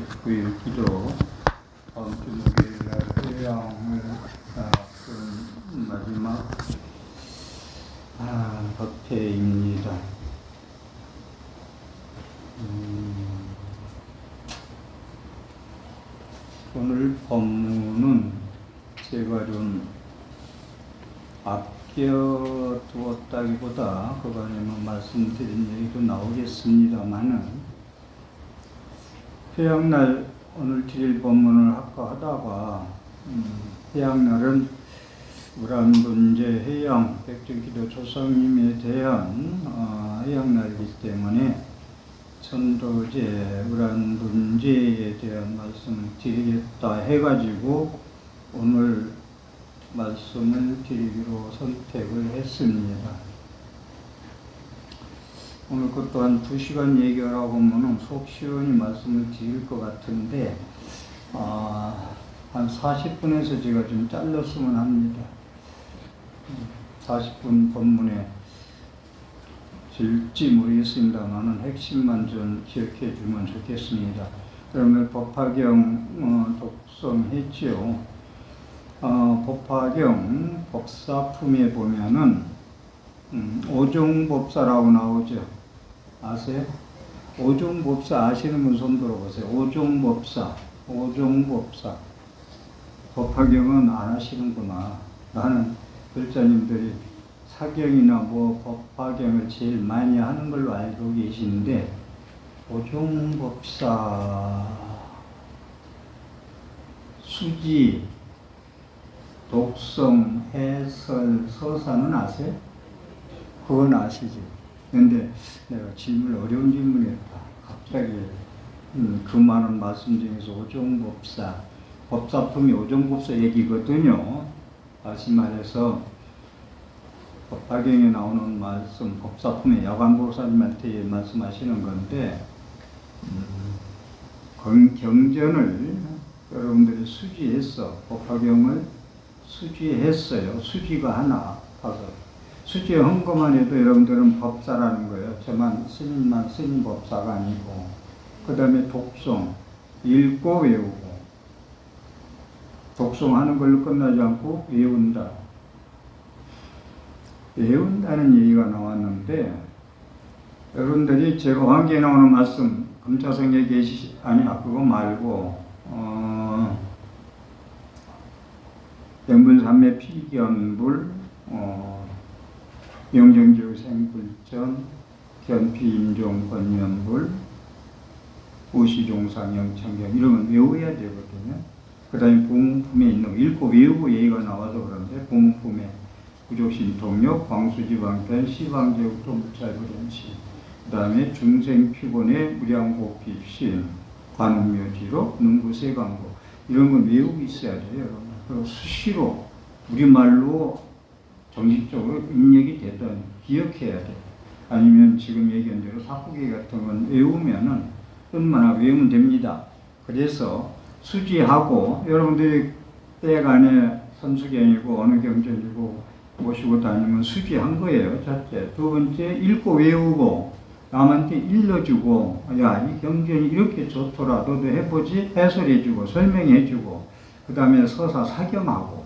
9일 기도 다음 주 목요일날 회양을 앞둔 마지막 법회입니다. 오늘 법문은 제가 좀 아껴두었다기보다 그간에 말씀드린 얘기도 나오겠습니다만은 회양날 오늘 드릴 법문을 하다가 회양날은 우란분제 회양 백전기도 조상님에 대한 회양날이기 때문에 천도제 우란분제에 대한 말씀을 드리겠다 해가지고 오늘 말씀을 드리기로 선택을 했습니다. 오늘 그것도 한 2시간 얘기하라고 하면 속 시원히 말씀을 드릴 것 같은데 한 40분에서 제가 좀 잘랐으면 합니다. 40분 법문에 될지 모르겠습니다만 핵심만 좀 기억해 주면 좋겠습니다. 그러면 법화경 독성했지요. 법화경 법사품에 보면은 오종법사라고 나오죠. 아세요? 오종법사 아시는 분 손 들어보세요. 오종법사. 법화경은 안 하시는구나. 나는 글자님들이 사경이나 법화경을 제일 많이 하는 걸로 알고 계시는데 오종법사 수지 독성 해설 서사는 아세요? 그건 아시지? 근데 내가 어려운 질문이었다. 갑자기 그 많은 말씀 중에서 오종법사 법사품이 오종법사 얘기거든요. 다시 말해서 법화경에 나오는 말씀 법사품에 야관보살님한테 말씀하시는 건데 경전을 여러분들이 수지해서 법화경을 수지했어요. 수지가 하나 봐서 수지한 것만 해도 여러분들은 법사라는 거예요. 저만 스님만 스님 법사가 아니고 그 다음에 독송 읽고 외우고 독송하는 걸로 끝나지 않고 외운다는 얘기가 나왔는데 여러분들이 제가 환기에 나오는 말씀 금차성에 그거 말고 명분삼매 피견불 영정지옥 생불전 견피임종 권면불 우시종상 영창경 이런 건 외워야 되거든요. 그 다음에 보문품에 있는 거 읽고 외우고 얘기가 나와서 그런데 보문품에 구족신통력 광수지방편 시방제국 동부찰부련시 그 다음에 중생피곤의 무량고피신 관음묘지로 능구세광고 이런 건 외우고 있어야 돼요. 여러분. 그리고 수시로 우리말로 정식적으로 입력이 되든 기억해야 돼. 아니면 지금 얘기한 대로 사후기 같은 건 외우면은 뜻만 외우면 됩니다. 그래서 수지하고 여러분들이 때간에 선수경이고 어느 경전이고 모시고 다니면 수지한 거예요. 첫째. 두 번째 읽고 외우고 남한테 일러주고 야 이 경전이 이렇게 좋더라 너도 해보지 해설해주고 설명해주고 그 다음에 서사 사경하고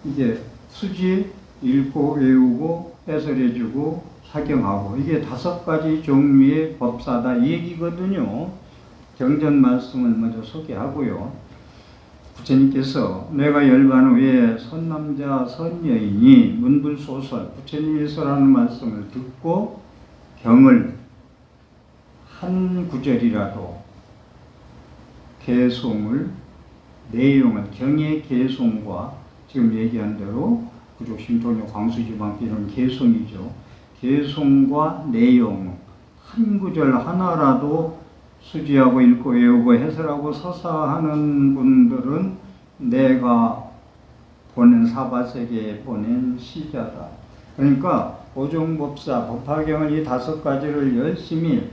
이게 수지 읽고 외우고 해설해주고 사경하고 이게 5가지 종류의 법사다 이 얘기거든요. 경전 말씀을 먼저 소개하고요. 부처님께서 내가 열반 후에 선남자 선여인이 문불소설 부처님이 서라는 말씀을 듣고 경을 한 구절이라도 개송을 내용은 경의 개송과 지금 얘기한 대로 구족심통력 광수지방 이런 개송이죠. 개송과 내용 한 구절 하나라도 수지하고 읽고 외우고 해설하고 서사하는 분들은 내가 보낸 사바세계에 보낸 시자다. 그러니까 오종법사 법화경을 이 5가지를 열심히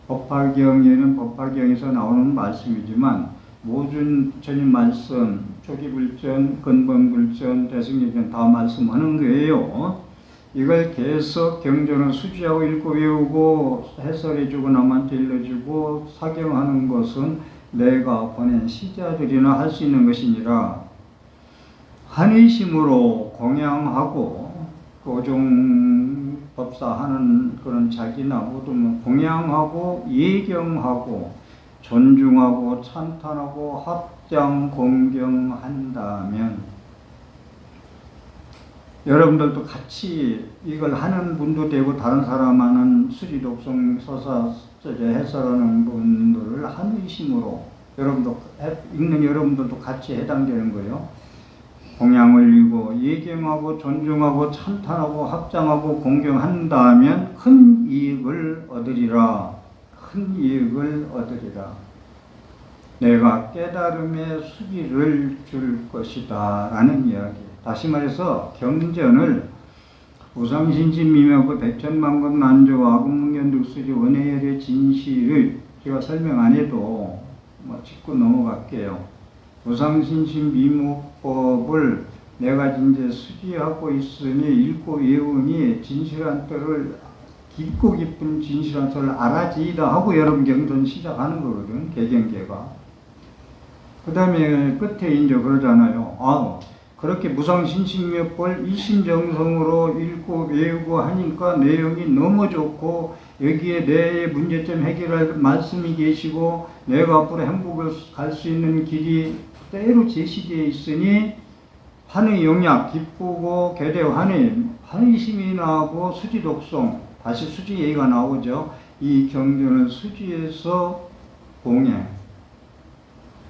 법화경에는 법화경에서 나오는 말씀이지만 모든 부처님 말씀 초기불전, 근본불전, 대승경전 다 말씀하는 거예요. 이걸 계속 경전을 수지하고 읽고 외우고 해설해주고 남한테 일러주고 사경하는 것은 내가 보낸 시자들이나 할 수 있는 것이니라. 한의심으로 공양하고 오종법사하는 그런 자기나 모든 공양하고 예경하고 존중하고 찬탄하고 합장 공경한다면 여러분들도 같이 이걸 하는 분도 되고 다른 사람하는 수지독성 서사 해설하는 분들을 한의심으로 여러분도 읽는 여러분들도 같이 해당되는 거예요. 공양 올리고 예경하고 존중하고 찬탄하고 합장하고 공경한다면 큰 이익을 얻으리라. 큰 이익을 얻으리라. 내가 깨달음의 수기를 줄 것이다 라는 이야기. 다시 말해서 경전을 우상신심미묘고 백천만금 난조와 아궁문견득수지 원해열의 진실을 제가 설명 안 해도 짚고 넘어갈게요. 우상신심미묘법을 내가 이제 수지하고 있으니 읽고 외우니 진실한 뜻을 깊고 깊은 진실한 뜻을 알아지이다 하고 여러분 경전 시작하는 거거든. 개경계가. 그 다음에 끝에 이제 그러잖아요. 그렇게 무상신심묘법을 일심정성으로 읽고 외우고 하니까 내용이 너무 좋고 여기에 내 문제점 해결할 말씀이 계시고 내가 앞으로 행복을 갈 수 있는 길이 그대로 제시되어 있으니 한의 용약, 기쁘고 계대 한의심이 나오고 수지독성, 다시 수지 얘기가 나오죠. 이 경전은 수지에서 봉행,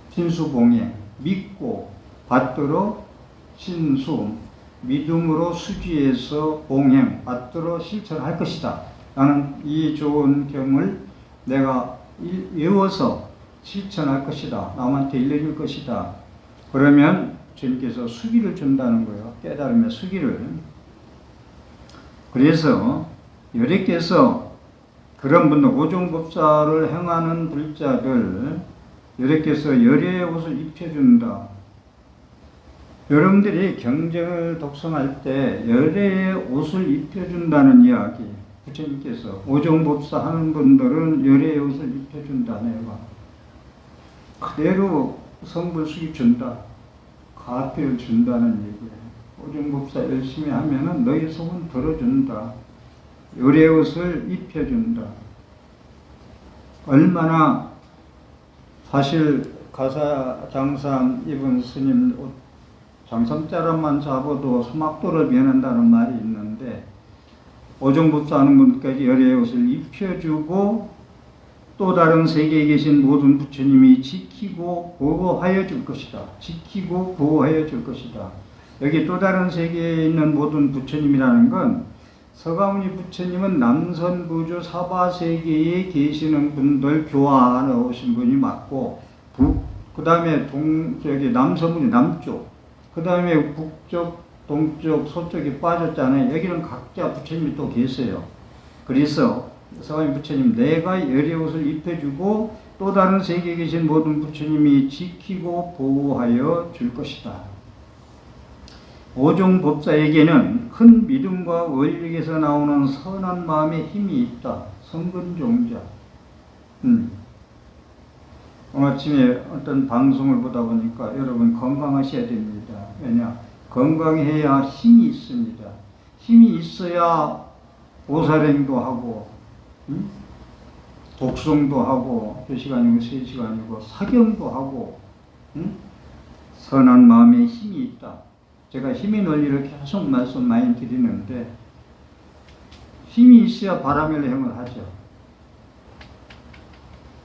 신수봉행, 믿고 받들어 신수, 믿음으로 수지에서 봉행, 받들어 실천할 것이다. 나는 이 좋은 경을 내가 외워서 실천할 것이다. 남한테 일러줄 것이다. 그러면 주님께서 수기를 준다는 거예요. 깨달음의 수기를. 그래서 여러께서 그런 분들, 오종법사를 행하는 불자들, 여러께서 열의 옷을 입혀준다. 여러분들이 경전을 독성할 때 열의 옷을 입혀준다는 이야기. 부처님께서 오종법사 하는 분들은 열의 옷을 입혀준다. 내가 그대로 성불수기 준다. 가피를 준다는 얘기예요. 오종법사 열심히 하면은 너희 속은 들어준다. 열의 옷을 입혀준다. 얼마나 사실 가사장삼 입은 스님 옷 장삼자락만 잡아도 소막도를 면한다는 말이 있는데 오종법사 하는 분까지 열의 옷을 입혀주고 또 다른 세계에 계신 모든 부처님이 지키고 보호하여 줄 것이다. 지키고 보호하여 줄 것이다. 여기 또 다른 세계에 있는 모든 부처님이라는 건 서가모니 부처님은 남선부주 사바세계에 계시는 분들 교화하러 오신 분이 맞고 그 다음에 남선부주 남쪽 그 다음에 북쪽 동쪽 서쪽이 빠졌잖아요. 여기는 각자 부처님이 또 계세요. 그래서 서가모니 부처님 내가 열의 옷을 입혀주고 또 다른 세계에 계신 모든 부처님이 지키고 보호하여 줄 것이다. 오종법사에게는 큰 믿음과 원력에서 나오는 선한 마음의 힘이 있다. 성근종자. 오늘 아침에 어떤 방송을 보다 보니까 여러분 건강하셔야 됩니다. 왜냐? 건강해야 힘이 있습니다. 힘이 있어야 보살행도 하고 독송도 하고 2시간이고 3시간이고 사경도 하고 선한 마음에 힘이 있다. 제가 힘의 논리를 계속 말씀 많이 드리는데 힘이 있어야 바라멜 행을 하죠.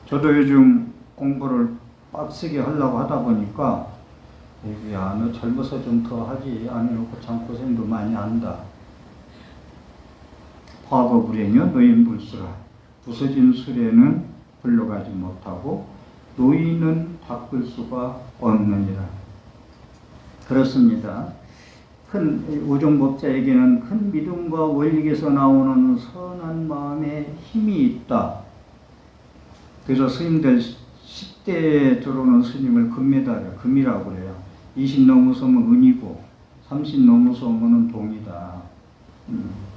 저도 요즘 공부를 빡세게 하려고 하다 보니까 야, 너 젊어서 좀 더 하지. 안 해놓고 참 고생도 많이 한다. 화거 불행여 노인 불수라. 부서진 수레는 불러가지 못하고 노인은 닦을 수가 없느니라. 그렇습니다. 큰 오종법자에게는 큰 믿음과 원력에서 나오는 선한 마음에 힘이 있다. 그래서 스님들 10대에 들어오는 스님을 금이라고 그래요. 20 넘어서면 은이고 30 넘어서면 동이다.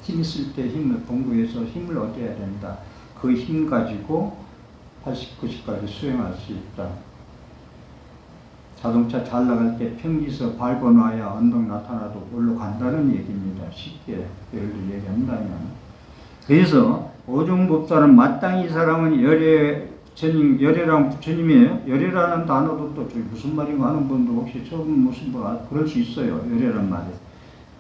힘 있을 때 힘을 공부해서 힘을 얻어야 된다. 그 힘 가지고 80, 90까지 수행할 수 있다. 자동차 잘 나갈 때 평지서 밟아 놔야 언덕 나타나도 올라간다는 얘기입니다. 쉽게 예를 들어 얘기한다면. 그래서 오종법사는 마땅히 이 사람은 열애랑 부처님이에요. 열애라는 단어도 또 무슨 말인가 하는 분도 혹시 처음 무슨 분 그럴 수 있어요. 열애란 말이.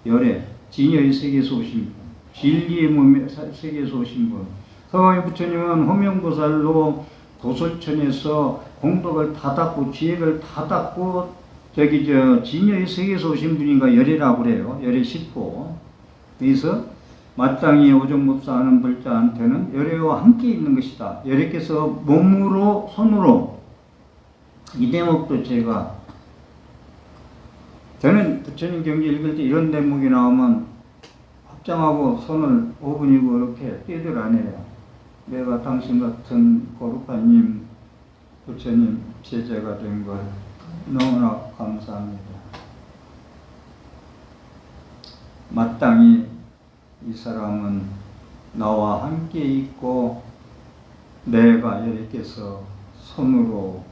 열애, 진여의 세계에서 오신 분, 진리의 몸의 세계에서 오신 분. 서강의 부처님은 호명보살로 도솔천에서 공덕을 다 닦고 지혜를 다 닦고 진여의 세계에서 오신 분인가 열애라고 그래요. 열애 10호. 그래서 마땅히 오종법사 하는 불자한테는 열애와 함께 있는 것이다. 열애께서 몸으로 손으로 이 대목도 저는 부처님 경기 읽을 때 이런 대목이 나오면 합장하고 손을 5분이고 이렇게 떼들 안 해요. 내가 당신 같은 고루파님 부처님 제자가 된 걸 너무나 감사합니다. 마땅히 이 사람은 나와 함께 있고 내가 열애께서 손으로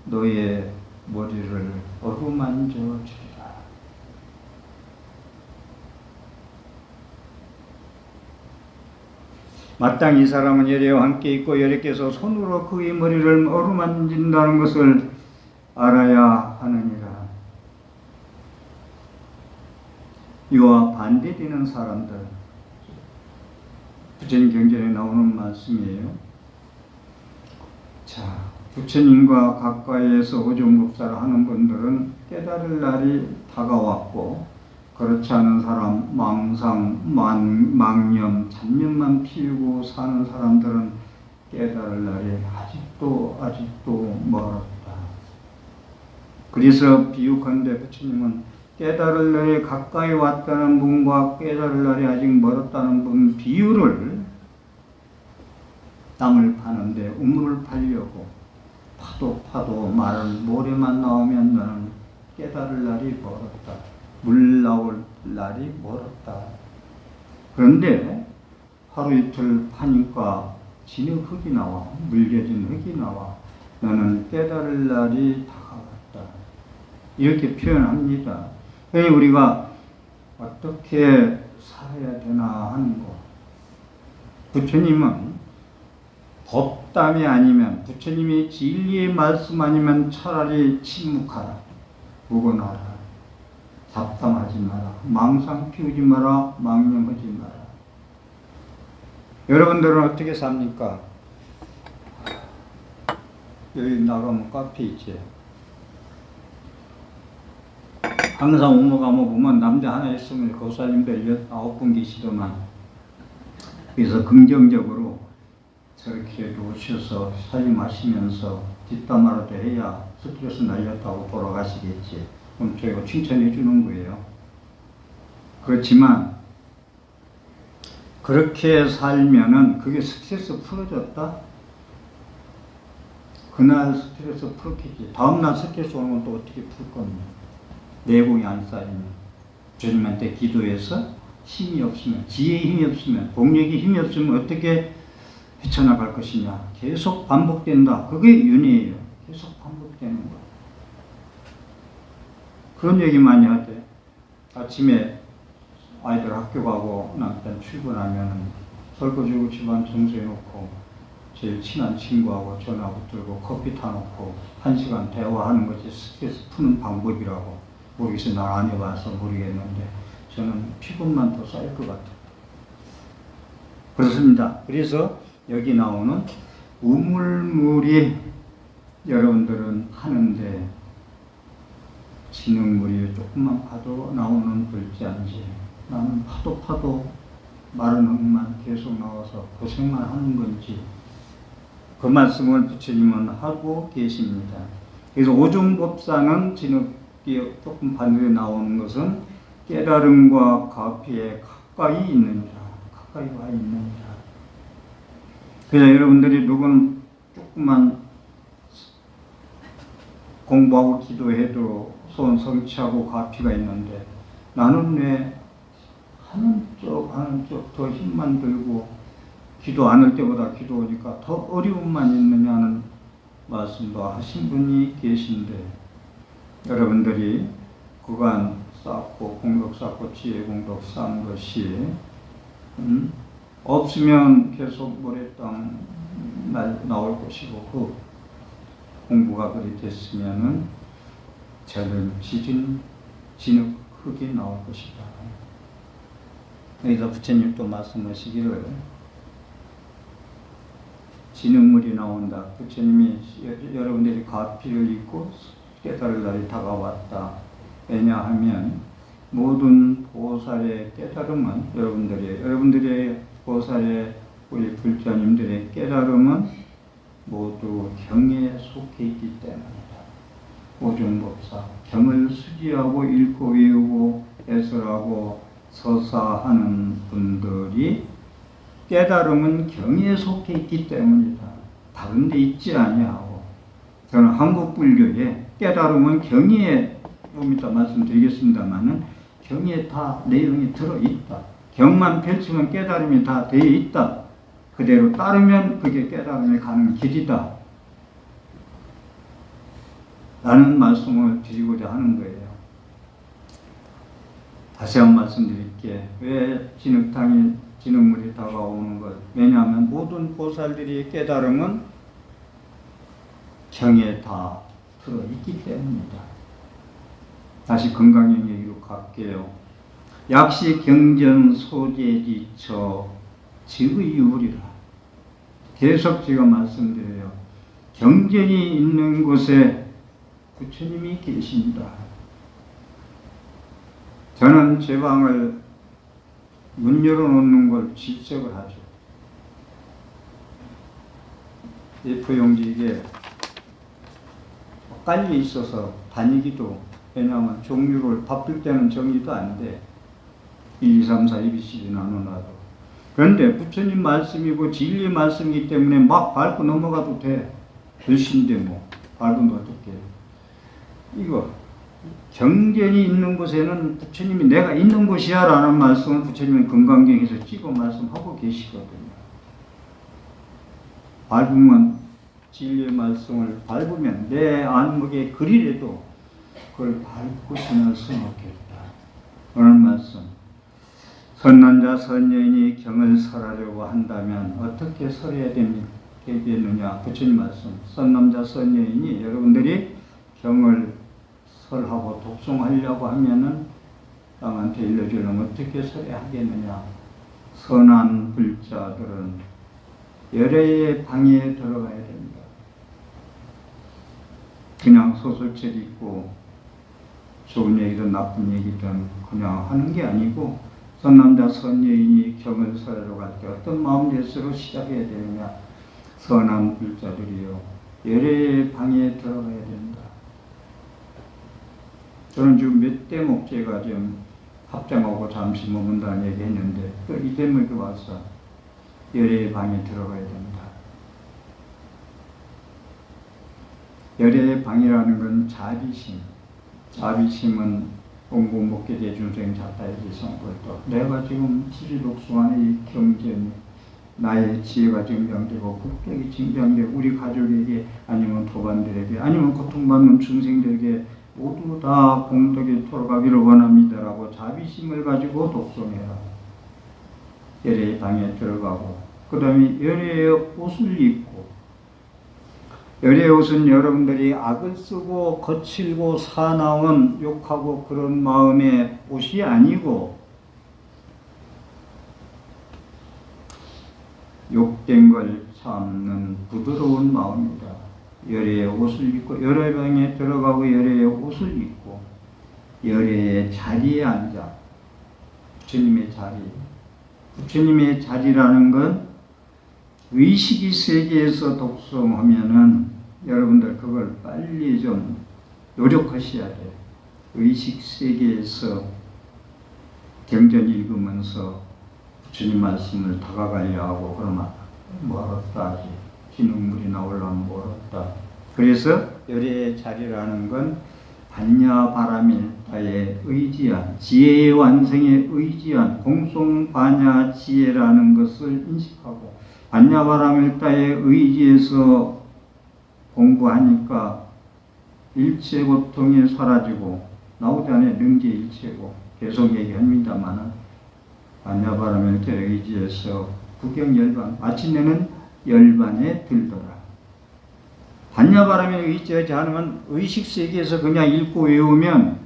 너의 머리를 어루만져 주리라. 마땅히 이 사람은 열애와 함께 있고 열애께서 손으로 그의 머리를 어루만진다는 것을 알아야 하느니라. 이와 반대되는 사람들, 부처님 경전에 나오는 말씀이에요. 자, 부처님과 가까이에서 오종법사를 하는 분들은 깨달을 날이 다가왔고, 그렇지 않은 사람, 망상, 망념, 잡념만 피우고 사는 사람들은 깨달을 날이 아직도 멀었다. 그래서 비유컨대 부처님은 깨달을 날이 가까이 왔다는 분과 깨달을 날이 아직 멀었다는 분 비유를 땅을 파는데 우물을 팔려고 파도 말은 모래만 나오면 너는 깨달을 날이 멀었다. 물 나올 날이 멀었다. 그런데 하루 이틀 파니까 진흙 흙이 나와, 물겨진 흙이 나와. 너는 깨달을 날이 다가왔다. 이렇게 표현합니다. 그러니 우리가 어떻게 살아야 되나 하는 거. 부처님은 법담이 아니면, 부처님이 진리의 말씀 아니면 차라리 침묵하라, 묵어놔라, 잡담하지 마라, 망상 피우지 마라, 망념하지 마라. 여러분들은 어떻게 삽니까? 여기 나가면 카페 있지. 항상 오모가모 보면 남자 하나 있으면 고사님들 9분 계시더만. 그래서 긍정적으로 저렇게 오셔서 살림하시면서 뒷담화라도 해야 스트레스 날렸다고 돌아가시겠지. 그럼 저희가 칭찬해 주는 거예요. 그렇지만 그렇게 살면은 그게 스트레스 풀어졌다? 그날 스트레스 풀었겠지. 다음날 스트레스 오는 건 또 어떻게 풀 겁니까? 내공이 안 쌓이면, 주님한테 기도해서 힘이 없으면, 지혜의 힘이 없으면, 공력의 힘이 없으면 어떻게 헤쳐나갈 것이냐. 계속 반복된다. 그게 윤회예요. 계속 반복되는 거야. 그런 얘기 많이 하대. 아침에 아이들 학교 가고 남편 출근하면 설거지하고 집안 청소해놓고 제일 친한 친구하고 전화 붙들고 커피 타놓고 1시간 대화하는 것이 스트레스 푸는 방법이라고. 모르겠어요. 난 안 해봐서 모르겠는데 저는 피곤만 더 쌓일 것 같아요. 그렇습니다. 그래서 여기 나오는 우물물이 여러분들은 하는데 진흙물이 조금만 파도 나오는 불자인지, 나는 파도 마른 흙만 계속 나와서 고생만 하는 건지, 그 말씀을 부처님은 하고 계십니다. 그래서 오종법사는 진흙이 조금 반대에 나오는 것은 깨달음과 가피에 가까이 있느니라, 가까이 와 있느니라. 그래서 여러분들이 누구는 조금만 공부하고 기도해도 소원 성취하고 가피가 있는데, 나는 왜 하는 쪽 더 힘만 들고 기도 안 할 때보다 기도하니까 더 어려움만 있느냐는 말씀도 하신 분이 계신데, 여러분들이 그간 쌓고 공덕 쌓고 지혜 공덕 쌓은 것이 없으면 계속 모래땅 나올 것이고, 그 공부가 그리 됐으면은 저는 지진 진흙 흙이 나올 것이다. 여기서 부처님 또 말씀하시기를 진흙물이 나온다. 부처님이 여러분들이 가피를 입고 깨달을 날이 다가왔다. 왜냐하면 모든 보살의 깨달음은 여러분들의 보살의 우리 불자님들의 깨달음은 모두 경에 속해 있기 때문이다. 오존법사 경을 수지하고 읽고 외우고 해설하고 서사하는 분들이 깨달음은 경에 속해 있기 때문이다. 다른 데 있지 아니하고, 저는 한국 불교에 깨달음은 경에, 좀 이따 말씀드리겠습니다만은 경에 다 내용이 들어있다. 경만 펼치면 깨달음이 다 되어 있다. 그대로 따르면 그게 깨달음에 가는 길이다. 라는 말씀을 드리고자 하는 거예요. 다시 한번 말씀드릴게. 왜 진흙물이 다가오는 것? 왜냐하면 모든 보살들의 깨달음은 경에 다 들어있기 때문이다. 다시 건강형 얘기로 갈게요. 약시 경전 소재지처 지의유리라. 계속 제가 말씀드려요. 경전이 있는 곳에 부처님이 계신다. 저는 제 방을 문 열어놓는 걸 질색을 하죠. A4용지 이게 깔려 있어서 다니기도, 왜냐하면 종류를 바쁠 때는 정리도 안 돼. 1, 2, 3, 4, ABCD 나눠놔도. 그런데 부처님 말씀이고 진리 말씀이기 때문에 막 밟고 넘어가도 돼. 글씨인데 뭐 밟으면 어떡해. 이거 경전이 있는 곳에는 부처님이 내가 있는 곳이야 라는 말씀을 부처님은 금강경에서 찍어 말씀하고 계시거든요. 밟으면, 진리의 말씀을 밟으면 내 안목에 글이라도 그걸 밟고 지날 수는 없겠다. 오늘 말씀, 선남자 선녀인이 경을 설하려고 한다면 어떻게 설해야 되겠느냐. 부처님 말씀, 선남자 선녀인이 여러분들이 경을 설하고 독송하려고 하면은 남한테 일러주려면 어떻게 설해야 하겠느냐. 선한 불자들은 열애의 방에 들어가야 됩니다. 그냥 소설책 읽고 좋은 얘기든 나쁜 얘기든 그냥 하는 게 아니고, 선남자 선여인이 경을 설하러 갈 때 어떤 마음에서 시작해야 되느냐. 선한 불자들이요, 열애의 방에 들어가야 된다. 저는 지금 몇 대목 제가 좀 합장하고 잠시 머문다는 얘기 했는데, 또 이 대목에 와서 열애의 방에 들어가야 된다. 열애의 방이라는 건 자비심. 자비심은 공공복계 대중생 자타이지 성불도, 내가 지금 지지독수하는 이 경전이 나의 지혜가 증명되고 국격이 증명되고 우리 가족에게 아니면 도반들에게 아니면 고통받는 중생들에게 모두 다 공덕이 돌아가기를 원합니다라고 자비심을 가지고 독송해라. 열애의 방에 들어가고, 그 다음에 열애의 옷을 입고, 열애의 옷은 여러분들이 악을 쓰고 거칠고 사나운 욕하고 그런 마음의 옷이 아니고, 욕된 걸 참는 부드러운 마음이다. 열애의 옷을 입고 열애의 방에 들어가고 열애의 옷을 입고 열애의 자리에 앉아. 부처님의 자리. 부처님의 자리라는 건 의식이 세계에서 독송하면은 여러분들 그걸 빨리 좀 노력하셔야 돼요. 의식 세계에서 경전 읽으면서 주님 말씀을 다가가려 하고 그러면 멀었다 하지. 진흙물이 나오려면 멀었다. 그래서 열애의 자리라는 건 반야바라밀 바람일다에 의지한 지혜의 완성에 의지한 공송반야 지혜라는 것을 인식하고 반야바람일다에 의지해서 공부하니까 일체 고통이 사라지고 나오지 않아요. 능지일체고 계속 얘기합니다만은 반야바람일다에 의지해서 구경열반 마침내는 열반에 들더라. 반야바람에 의지하지 않으면 의식세계에서 그냥 읽고 외우면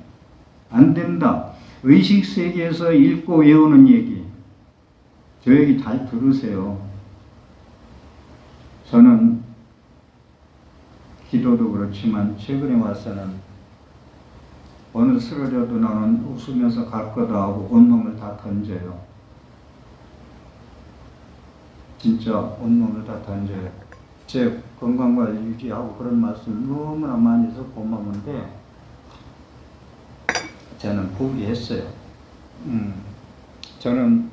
안 된다. 의식세계에서 읽고 외우는 얘기 저 얘기 잘 들으세요. 저는 기도도 그렇지만 최근에 와서는 어느 쓰러져도 나는 웃으면서 갈 거다 하고 온몸을 다 던져요. 진짜 온몸을 다 던져요. 제 건강관리 유지하고 그런 말씀 너무나 많이 해서 고마운데 저는 포기했어요. 저는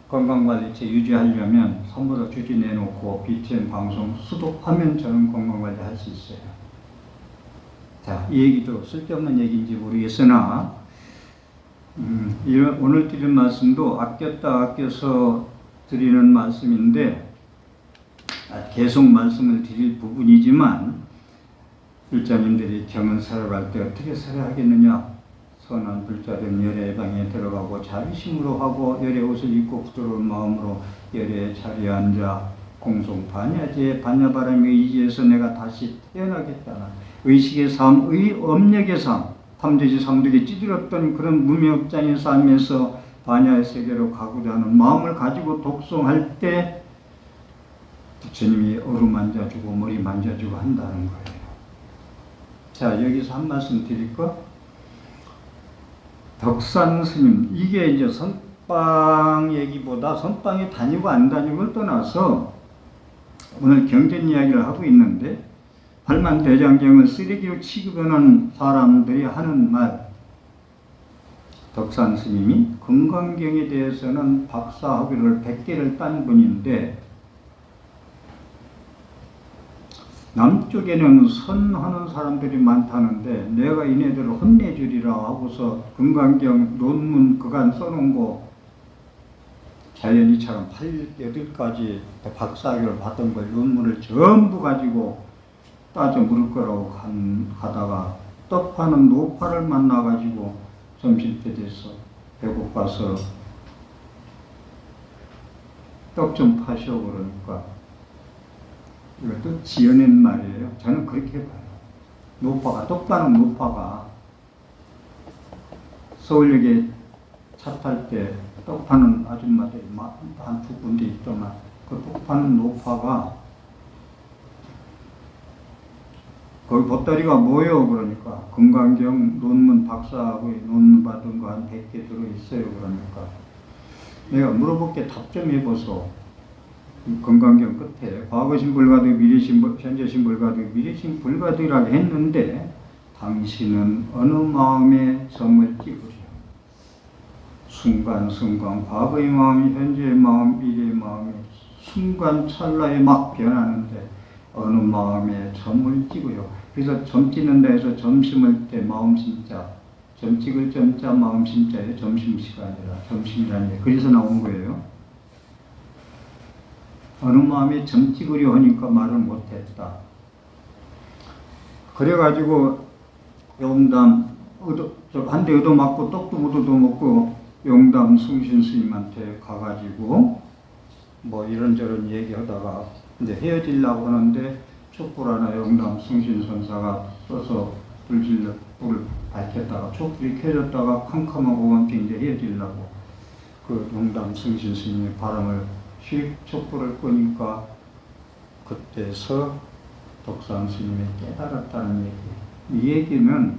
건강관리 제 유지하려면 선보다 주지 내놓고 BTN 방송 수독하면 저는 건강관리 할 수 있어요. 자, 이 얘기도 쓸데없는 얘기인지 모르겠으나 오늘 드린 말씀도 아껴서 드리는 말씀인데 계속 말씀을 드릴 부분이지만 불자님들이 경은 살아갈 때 어떻게 살아야 하겠느냐. 선한 불자된 열의 방에 들어가고 자비심으로 하고 열의 옷을 입고 부드러운 마음으로 열의 자리에 앉아 공송 반야지의 반야바람에 의지해서 내가 다시 태어나겠다는 의식의 삶, 업력의 삶, 탐대지 상득에 찌들었던 그런 무명장의 삶에서 반야의 세계로 가고자 하는 마음을 가지고 독송할 때 부처님이 어루만져주고 머리 만져주고 한다는 거예요. 자, 여기서 한 말씀 드릴까? 덕산 스님, 이게 이제 선방 얘기보다 선방에 다니고 안 다니고를 떠나서 오늘 경전 이야기를 하고 있는데 팔만대장경을 쓰레기로 취급하는 사람들이 하는 말, 덕산 스님이 금강경에 대해서는 박사학위를 100개를 딴 분인데 남쪽에는 선하는 사람들이 많다는데 내가 이네들을 혼내주리라 하고서 금강경 논문 그간 써놓은 거 자연이처럼 8가지 박사학위를 받은 걸 논문을 전부 가지고 따져 물을 거라고 가다가 떡 파는 노파를 만나가지고 점심때 돼서 배고파서 떡 좀 파시오 그러니까 이것도 지어낸 말이에요. 저는 그렇게 봐요. 노파가, 떡 파는 노파가 서울역에 차 탈 때 떡 파는 아줌마들이 한 두 군데 있더만 그 떡 파는 노파가 거기 보따리가 뭐예요? 그러니까 금강경 논문 박사하고 논문 받은 거 한 100개 들어있어요. 그러니까 내가 물어볼게 답 좀 해보소. 금강경 끝에 과거신 불가득 미래신 현재신 불가득 미래신 불가득이라고 했는데 당신은 어느 마음에 점을 찍으려 순간순간 과거의 마음이 현재의 마음 미래의 마음이 순간 찰나에 막 변하는데 어느 마음에 점을 찍어요. 그래서 점 찍는다 해서 점 심을 때 마음 심자, 점 찍을 점자 마음 심자에 점심시간이라 점심이라는 게 그래서 나온 거예요. 어느 마음에 점 찍으려 하니까 말을 못했다. 그래가지고 용담 한 대 얻어맞고 떡도 못 얻어먹고 용담 숭신 스님한테 가가지고 뭐 이런저런 얘기하다가 이제 헤어지려고 하는데 촛불 하나 용담 숭신 선사가 써서 불을 밝혔다가 촛불이 켜졌다가 캄캄하고 원태 이제 헤어지려고 그 용담 숭신 스님의 바람을 휙 촛불을 끄니까 그때서 덕산 스님이 깨달았다는 얘기. 이 얘기는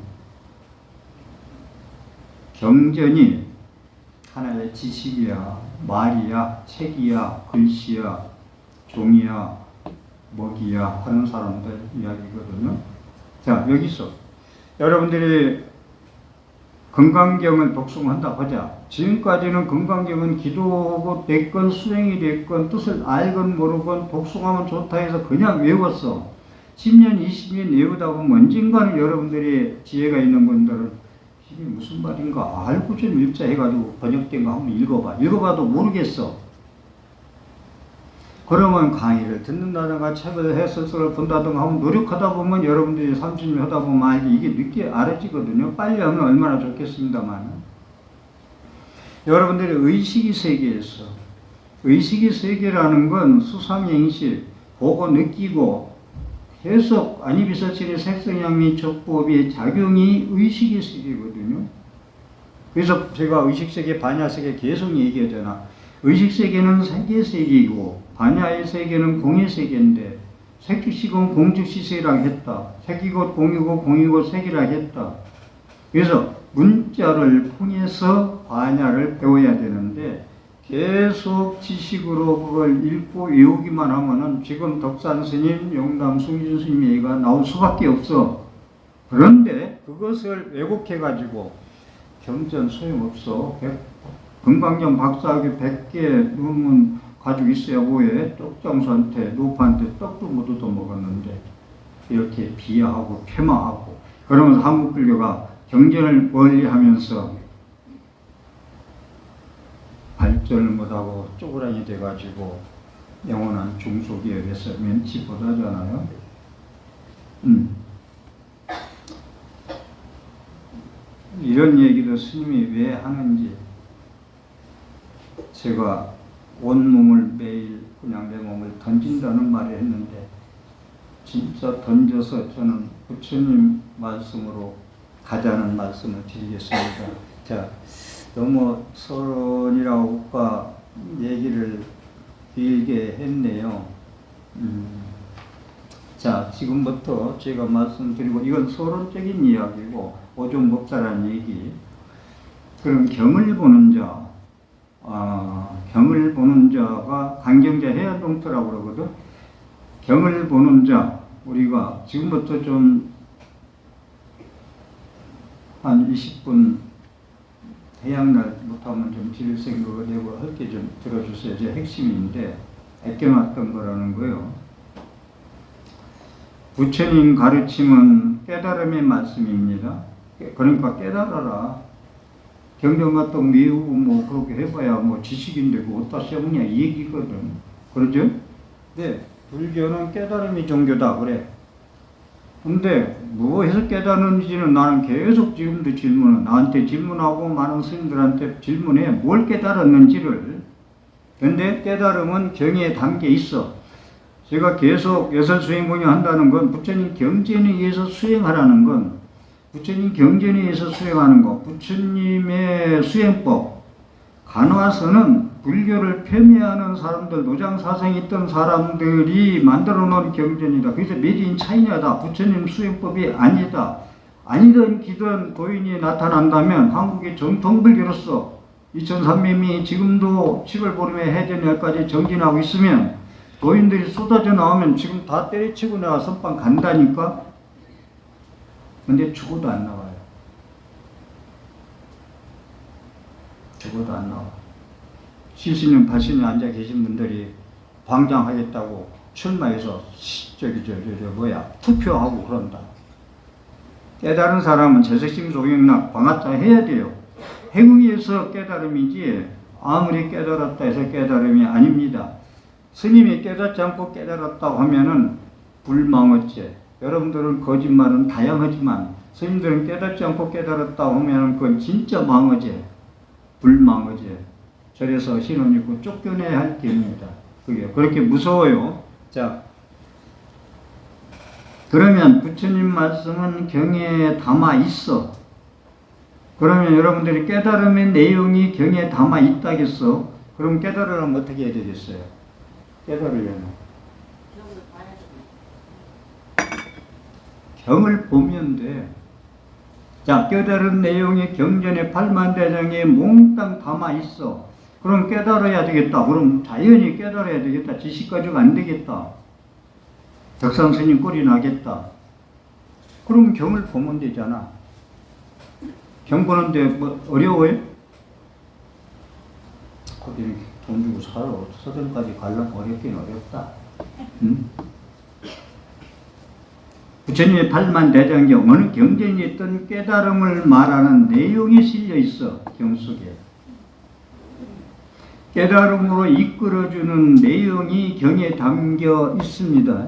경전이 하나의 지식이야, 말이야, 책이야, 글씨야, 종이야, 먹이야 하는 사람들 이야기거든요. 자, 여기서 여러분들이 금강경을 독송한다 하자. 지금까지는 금강경은 기도고 됐건 수행이 됐건 뜻을 알건 모르건 독송하면 좋다 해서 그냥 외웠어. 10년, 20년 외우다 보면 언젠가는 여러분들이 지혜가 있는 분들은 이게 무슨 말인가 알고 좀 읽자 해가지고 번역된 거 한번 읽어봐. 읽어봐도 모르겠어. 그러면 강의를 듣는다든가 책을 해설서를 본다든가 하면 노력하다 보면 여러분들이 30년 하다 보면 이게 늦게 알아지거든요. 빨리 하면 얼마나 좋겠습니다만. 여러분들이 의식의 세계에서 의식의 세계라는 건 수상행실, 보고 느끼고 계속 안이비서치의 색성향미 촉법의 작용이 의식의 세계거든요. 그래서 제가 의식세계, 반야세계 계속 얘기하잖아. 의식세계는 세계세계이고 반야의 세계는 공의세계인데 색주시공 공주시세라 했다. 색이고 공이고 공이고 색이라 했다. 그래서 문자를 통해서 반야를 배워야 되는데 계속 지식으로 그걸 읽고 외우기만 하면은 지금 덕산 스님, 영담 승진 스님 얘기가 나올 수밖에 없어. 그런데 그것을 왜곡해가지고 경전 소용없어. 금강경 박사학위 100개 논문 가지고 있어야 뭐해? 떡장수한테, 노파한테 떡도 못 얻어먹었는데 이렇게 비하하고 폐마하고 그러면서 한국불교가 경전을 멀리하면서 발전을 못하고 쪼그라니 돼가지고 영원한 중소기업에서 면치 못하잖아요. 이런 얘기도 스님이 왜 하는지 제가 온몸을 매일 그냥 내 몸을 던진다는 말을 했는데 진짜 던져서 저는 부처님 말씀으로 가자는 말씀을 드리겠습니다. 자, 너무 서론이라고가 얘기를 길게 했네요. 자, 지금부터 제가 말씀드리고 이건 서론적인 이야기고 오종 법사라는 얘기. 그럼 경을 보는 자, 경을 보는 자가 강경자 해안동터라고 그러거든. 경을 보는 자, 우리가 지금부터 좀 한 20분 해양날 못하면 좀 드릴 생각을 내고 할 게 좀 들어주세요. 제 핵심인데 아껴놨던 거라는 거예요. 부처님 가르침은 깨달음의 말씀입니다. 그러니까 깨달아라. 경전 같은 거 외우고 뭐 그렇게 해봐야 뭐 지식인데 그거 어디다 써먹냐 이 얘기거든. 그러죠? 네, 불교는 깨달음이 종교다 그래. 근데 뭐 해서 깨달는지는 나는 계속 지금도 질문을 나한테 질문하고 많은 스님들한테 질문해 뭘 깨달았는지를. 근데 깨달음은 경에 담겨 있어. 제가 계속 여설수행공유 한다는 건 부처님 경전에 의해서 수행하라는 건 부처님 경전에 의해서 수행하는 거, 부처님의 수행법. 간화서는 불교를 폄훼하는 사람들, 노장사상이 있던 사람들이 만들어 놓은 경전이다. 그래서 메디인 차이냐다. 부처님 수행법이 아니다. 아니든 기든 도인이 나타난다면 한국의 전통불교로서 2300명이 지금도 7월 보름에 해전날까지 정진하고 있으면 도인들이 쏟아져 나오면 지금 다 때려치고 내가 선방 간다니까. 근데 죽어도 안 나와요. 죽어도 안 나와. 70년, 80년 앉아 계신 분들이 방장하겠다고 출마해서 투표하고 그런다. 깨달은 사람은 재색심 소경락 방아짜 해야 돼요. 행위에서 깨달음이지 아무리 깨달았다 해서 깨달음이 아닙니다. 스님이 깨닫지 않고 깨달았다고 하면은 불망어죄. 여러분들은 거짓말은 다양하지만 스님들은 깨닫지 않고 깨달았다고 하면은 그건 진짜 망어죄. 불망어죄. 절에서 신혼 입고 쫓겨내야 할 길입니다. 그게 그렇게 무서워요. 자, 그러면 부처님 말씀은 경에 담아 있어. 그러면 여러분들이 깨달음의 내용이 경에 담아 있다겠어. 그럼 깨달으려면 어떻게 해야 되겠어요? 깨달으려면 경을 보면 돼. 자, 깨달은 내용이 경전의 8만대장에 몽땅 담아 있어. 그럼 깨달아야 되겠다. 그럼 자연히 깨달아야 되겠다. 지식 가지고 안 되겠다. 덕산 스님 꼴이 나겠다. 그럼 경을 보면 되잖아. 경 보는데 뭐 어려워요? 거기 돈 주고 살아. 서점까지 가려면 어렵긴 어렵다. 응? 부처님의 팔만대장경 어느 경전이 있던 깨달음을 말하는 내용이 실려 있어. 경 속에 깨달음으로 이끌어주는 내용이 경에 담겨 있습니다.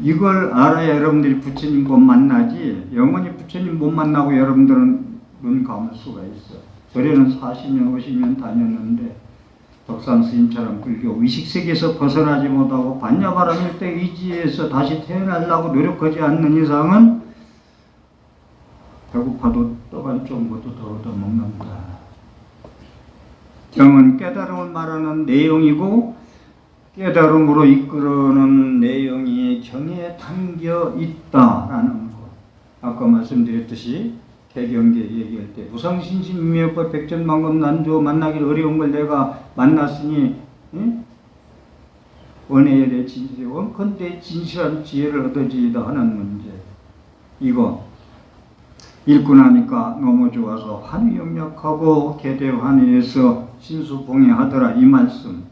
이걸 알아야 여러분들이 부처님 못 만나지, 영원히 부처님 못 만나고 여러분들은 눈 감을 수가 있어. 절에는 40년 50년 다녔는데 덕산 스님처럼 불교 의식세계에서 벗어나지 못하고 반야바람일 때 의지해서 다시 태어나려고 노력하지 않는 이상은 배고파도 떡 한 쪽부터 더 얻어먹는다. 경은 깨달음을 말하는 내용이고 깨달음으로 이끌어오는 내용이 경에 담겨 있다라는 것. 아까 말씀드렸듯이 개경계 얘기할 때 무상신심미역법 백전만금 난조 만나기 어려운 걸 내가 만났으니 원해열의 진실 원컨대 진실한 지혜를 얻어지이다 하는 문제. 이거 읽고 나니까 너무 좋아서 환희역력하고 개대환희에서 신수봉해하더라 이 말씀.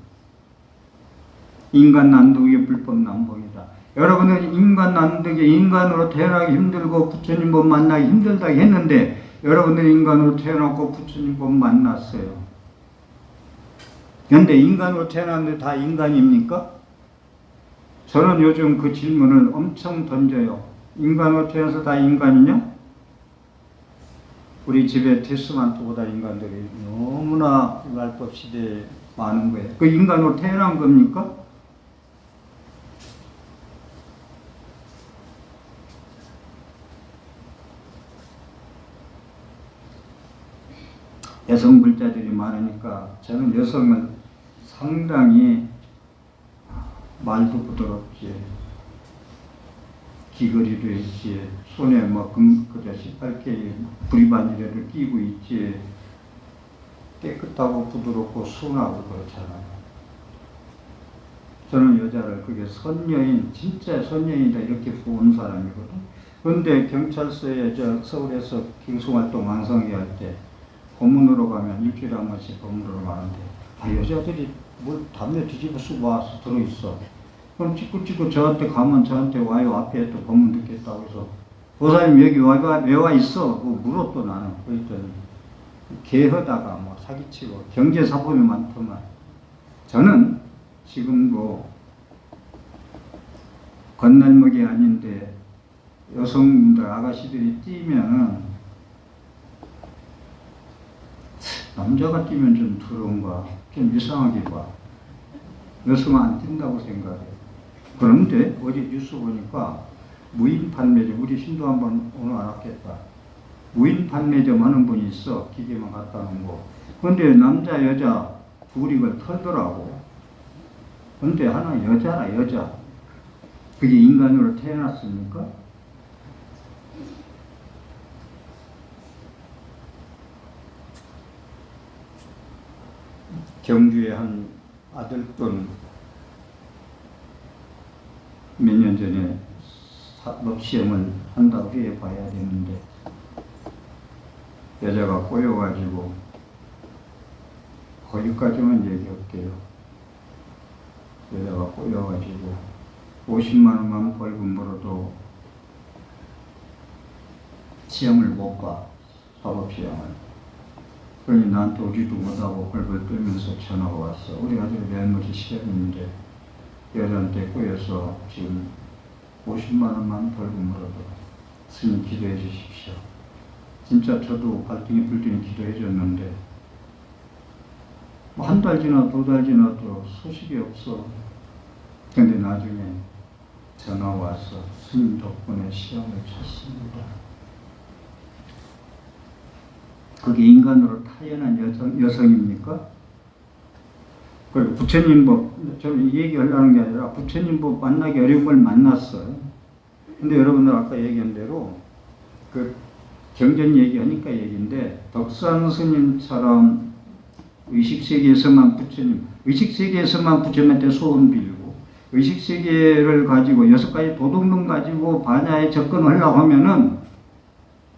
인간 난득의 불법 난봉이다. 여러분은 인간 난득에 인간으로 태어나기 힘들고 부처님 법 만나기 힘들다고 했는데 여러분은 인간으로 태어났고 부처님 법 만났어요. 그런데 인간으로 태어났는데 다 인간입니까? 저는 요즘 그 질문을 엄청 던져요. 인간으로 태어나서 다 인간이냐? 우리 집에 테스만트보다 인간들이 너무나 말법 시대에 많은 거예요. 그 인간으로 태어난 겁니까? 여성 불자들이 많으니까 저는 여성은 상당히 말도 부드럽지, 귀걸이도 있지, 손에 뭐 그저 18K 부리반지를 끼고 있지, 깨끗하고 부드럽고 순하고 그렇잖아요. 저는 여자를 그게 선녀인, 진짜 선녀인이다 이렇게 보는 사람이거든. 그런데 경찰서에 서울에서 갱송활동 왕성회 할 때 법문으로 가면 일주일에 한 번씩 법문으로 가는데 여자들이 뭘 담요 뒤집어 쓰고 와서 들어있어. 그럼 찍고 저한테 가면 저한테 와요. 앞에 또 법문 듣겠다고 해서 보사님 여기 왜 와 있어? 물어 또 나는. 그랬더니 개하다가 뭐 사기치고 경제사범이 많더만. 저는 지금도 건날먹이 아닌데 여성분들 아가씨들이 뛰면은 남자가 뛰면 좀 더러운가, 좀 이상하게 봐. 여성은 안 뛴다고 생각해. 그런데 어제 뉴스 보니까 무인 판매점, 우리 신도 한번 오늘 안 왔겠다. 무인 판매점 하는 분이 있어. 기계만 갖다 놓고. 그런데 남자, 여자 둘이 그걸 털더라고. 그런데 하나 여자라, 여자. 그게 인간으로 태어났습니까? 경주에 한 아들돈 몇 년 전에 사법시험을 한다고 해 봐야 되는데 여자가 꼬여가지고 거기까지만 얘기할게요. 여자가 꼬여가지고 50만 원만 벌금 벌어도 시험을 못 봐. 사법시험을. 그러니 나한테 오지도 못하고 벌벌 떨면서 전화가 왔어. 우리 아들 내일모레 시험인데 여자한테 꼬여서 지금 50만 원만 벌금으로도 스님 기도해 주십시오. 진짜 저도 발등에 불등에 기도해 줬는데 뭐 한 달 지나 두 달 지나도 소식이 없어. 근데 나중에 전화 와서 스님 덕분에 시험을 쳤습니다. 그게 인간으로 타연한 여성입니까? 그리고 부처님 법, 저는 이 얘기하려는 게 아니라 부처님 법 만나기 어려운 걸 만났어요. 근데 여러분들 아까 얘기한 대로 그 경전 얘기하니까 얘기인데 덕산 스님처럼 의식세계에서만 부처님한테 소원 빌고 의식세계를 가지고 6가지 도덕론 가지고 반야에 접근하려고 하면은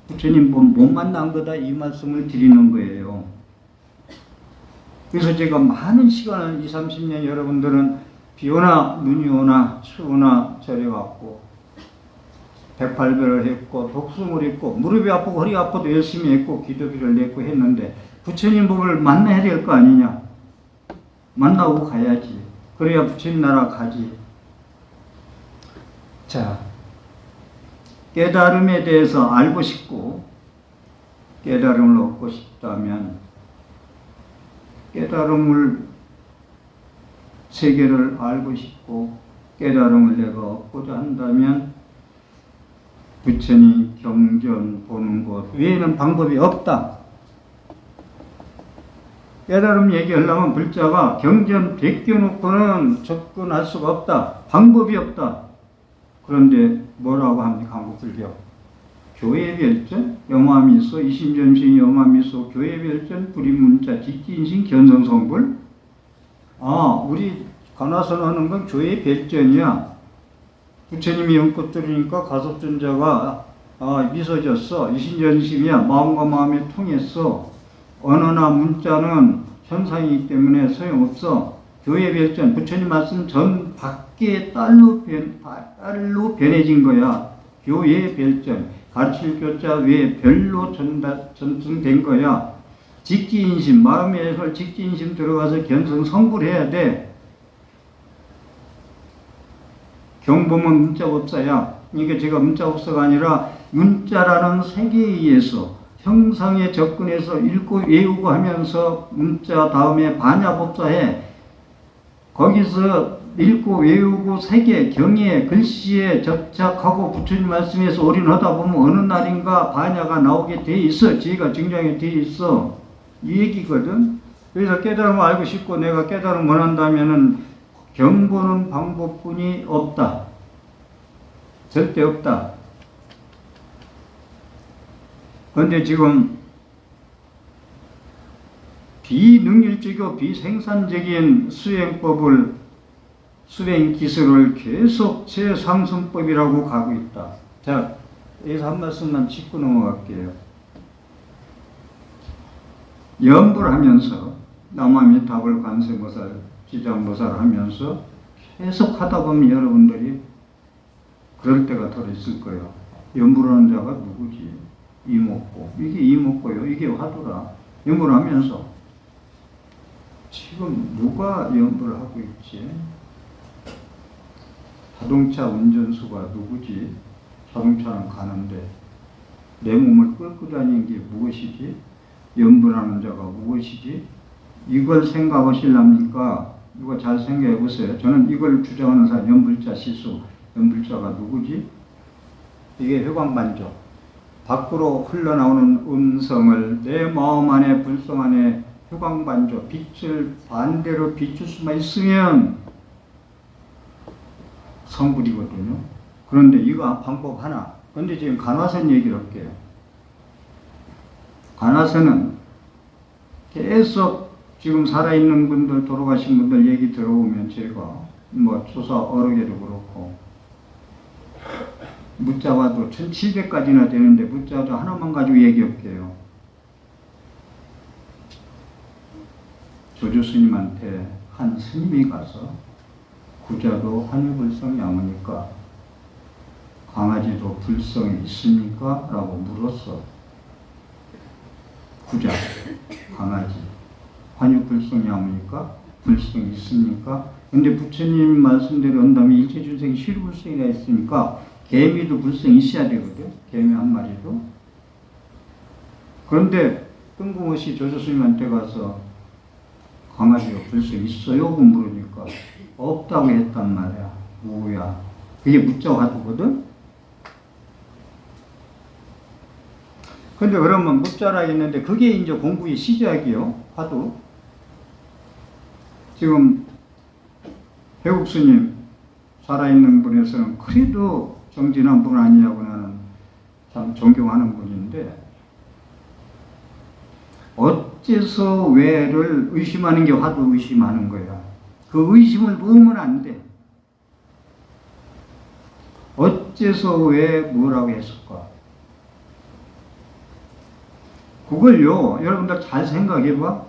부처님 못 만난 거다 이 말씀을 드리는 거예요. 그래서 제가 많은 시간을 20, 30년 여러분들은 비 오나 눈이 오나 추우나 절에 왔고 백팔배를 했고 독승을 했고 무릎이 아프고 허리 아파도 열심히 했고 기도비를 냈고 했는데 부처님 법을 만나야 될 거 아니냐. 만나고 가야지. 그래야 부처님 나라 가지. 자, 깨달음에 대해서 알고 싶고 깨달음을 얻고 싶다면 깨달음을 세계를 알고 싶고 깨달음을 내가 얻고자 한다면 부처님 경전 보는 것 외에는 방법이 없다. 깨달음 얘기하려면 불자가 경전 베껴놓고는 접근할 수가 없다. 방법이 없다. 그런데 뭐라고 합니까? 한국불교. 교회별전, 영화미소, 이심전심 영화미소, 교회별전, 불임문자, 직지인신, 견성성불. 우리 관화선 하는 건 교회별전이야. 부처님이 연꽃 들으니까 가섭존자가 미소 졌어. 이심전심이야. 마음과 마음이 통했어. 언어나 문자는 현상이기 때문에 소용없어. 교회별전, 부처님 말씀 전 밖에 딸로 변해진 거야. 교회별전, 가르칠 교자 외에 별로 전승된 거야. 직지인심, 마음의 해설 직지인심 들어가서 견성 성불해야 돼. 경보면 문자법사야. 이게 제가 문자법사가 아니라 문자라는 세계에 의해서 형상에 접근해서 읽고 외우고 하면서 문자 다음에 반야법사해. 거기서 읽고 외우고 세계, 경에, 글씨에 접착하고 부처님 말씀에서 올인하다 보면 어느 날인가 반야가 나오게 돼 있어. 지혜가 증정이 돼 있어. 이 얘기거든. 그래서 깨달음을 알고 싶고 내가 깨달음을 원한다면은 경보는 방법뿐이 없다. 절대 없다. 그런데 지금 비능률적이고 비생산적인 수행 기술을 계속 최상승법이라고 가고 있다. 자, 여기서 한 말씀만 짚고 넘어갈게요. 연불 하면서 남아미타불 관세보살, 지장보살 하면서 계속 하다 보면 여러분들이 그럴 때가 더 있을 거예요. 연불하는 자가 누구지? 이목고. 이게 이목고요. 이게 화두라. 연불 하면서 지금 누가 연불을 하고 있지? 자동차 운전수가 누구지? 자동차는 가는데 내 몸을 끌고 다니는 게 무엇이지? 연불하는 자가 무엇이지? 이걸 생각하시렵니까? 이거 잘 생각해 보세요. 저는 이걸 주장하는 사람, 연불자 시수. 연불자가 누구지? 이게 회광반조. 밖으로 흘러나오는 음성을 내 마음 안에, 불성 안에 회광반조, 빛을 반대로 비출 수만 있으면 성불이거든요. 그런데 이거 방법 하나. 그런데 지금 간화선 얘기를 할게요. 간화선은 계속 지금 살아있는 분들, 돌아가신 분들 얘기 들어보면 제가 조사 여러 개도 그렇고 묻자와도 1700가지나 되는데 묻자도 하나만 가지고 얘기할게요. 조조스님한테 한 스님이 가서 구자도 환유불성이 아무니까 강아지도 불성이 있습니까? 라고 물었어. 구자, 강아지, 환유불성이 아무니까 불성이 있습니까? 근데 부처님 말씀대로 한다면 일체준생이 실불성이라 했으니까 개미도 불성이 있어야 되거든. 개미 한 마리도. 그런데 뜬금없이 조조스님한테 가서 강아지가 불성이 있어요? 물으니까 없다고 했단 말이야. 뭐야? 그게 묻자 화두거든? 근데 그러면 묻자라 했는데 그게 이제 공부의 시작이요. 화두. 지금 배국스님 살아있는 분에서는 그래도 정진한 분 아니냐고 나는 참 존경하는 분인데 어째서 왜를 의심하는 게 화두 의심하는 거야. 그 의심을 놓으면 안 돼. 어째서 왜 뭐라고 했을까? 그걸요, 여러분들 잘 생각해봐.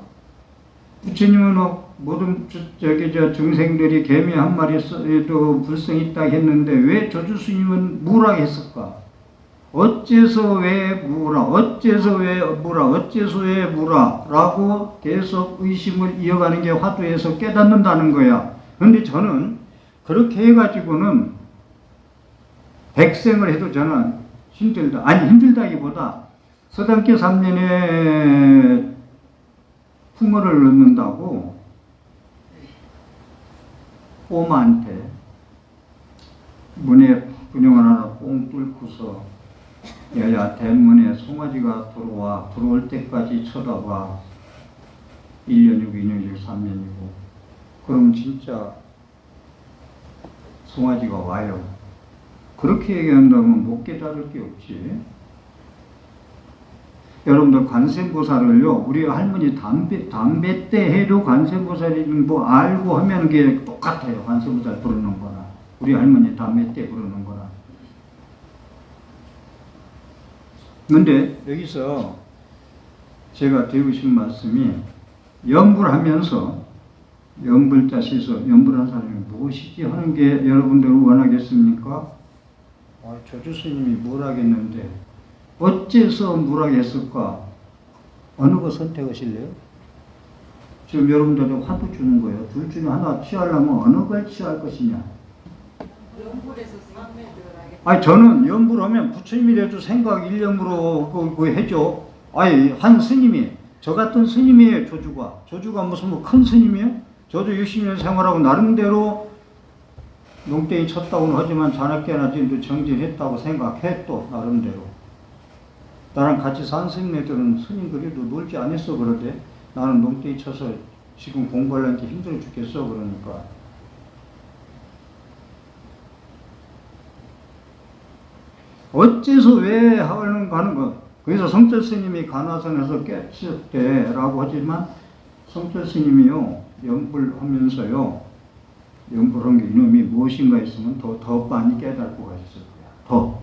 부처님은 모든 중생들이 개미 한 마리에도 불성이 있다 했는데 왜 조주스님은 뭐라고 했을까? 어째서 왜 무라, 어째서 왜 무라, 어째서 왜 무라 라고 계속 의심을 이어가는 게 화두에서 깨닫는다는 거야. 근데 저는 그렇게 해가지고는 백생을 해도 저는 힘들다. 아니 힘들다기보다 서당계 3년에 풍어를 넣는다고 꼬마한테 문에 분영을 하나 뽕 뚫고서 야야 대문에 송아지가 들어와 들어올 때까지 쳐다봐 1년이고 2년이고 3년이고 그럼 진짜 송아지가 와요. 그렇게 얘기한다면 못 깨달을 게 없지. 여러분들 관세음보살을요, 우리 할머니 담배 때 해도 관세음보살이 뭐 알고 하면 게 똑같아요. 관세음보살 부르는 거나 우리 할머니 담배 때 부르는 거나. 근데 여기서 제가 드리고 싶은 말씀이 염불하면서 염불자 시서 염불한 사람이 무엇이지 하는 게 여러분들 원하겠습니까? 조주 스님이 뭘 하겠는데 어째서 무라겠을까? 어느 거 선택하실래요? 지금 여러분들한테 화두 주는 거예요. 둘 중에 하나 취하려면 어느 걸 취할 것이냐? 염불에서 생각하겠다. 아니 저는 염불하면 부처님이라도 생각 일념으로 그 해줘. 아니 한 스님이 저 같은 스님이에요. 조주가 무슨 뭐 큰 스님이에요? 저도 60년 생활하고 나름대로 농땡이 쳤다고는 하지만 자나깨나 지금도 정진했다고 생각해 또 나름대로. 나랑 같이 산 스님네들은 스님들이도 놀지 않았어 그러대. 나는 농땡이 쳐서 지금 공부하려는 게 힘들어 죽겠어 그러니까. 어째서 왜 하는 거. 그래서 성철 스님이 간화선에서 깨쳤대라고 하지만 성철 스님이요 염불하면서요 염불한 게 이놈이 무엇인가 있으면 더 많이 깨닫고 가셨을 거야. 더.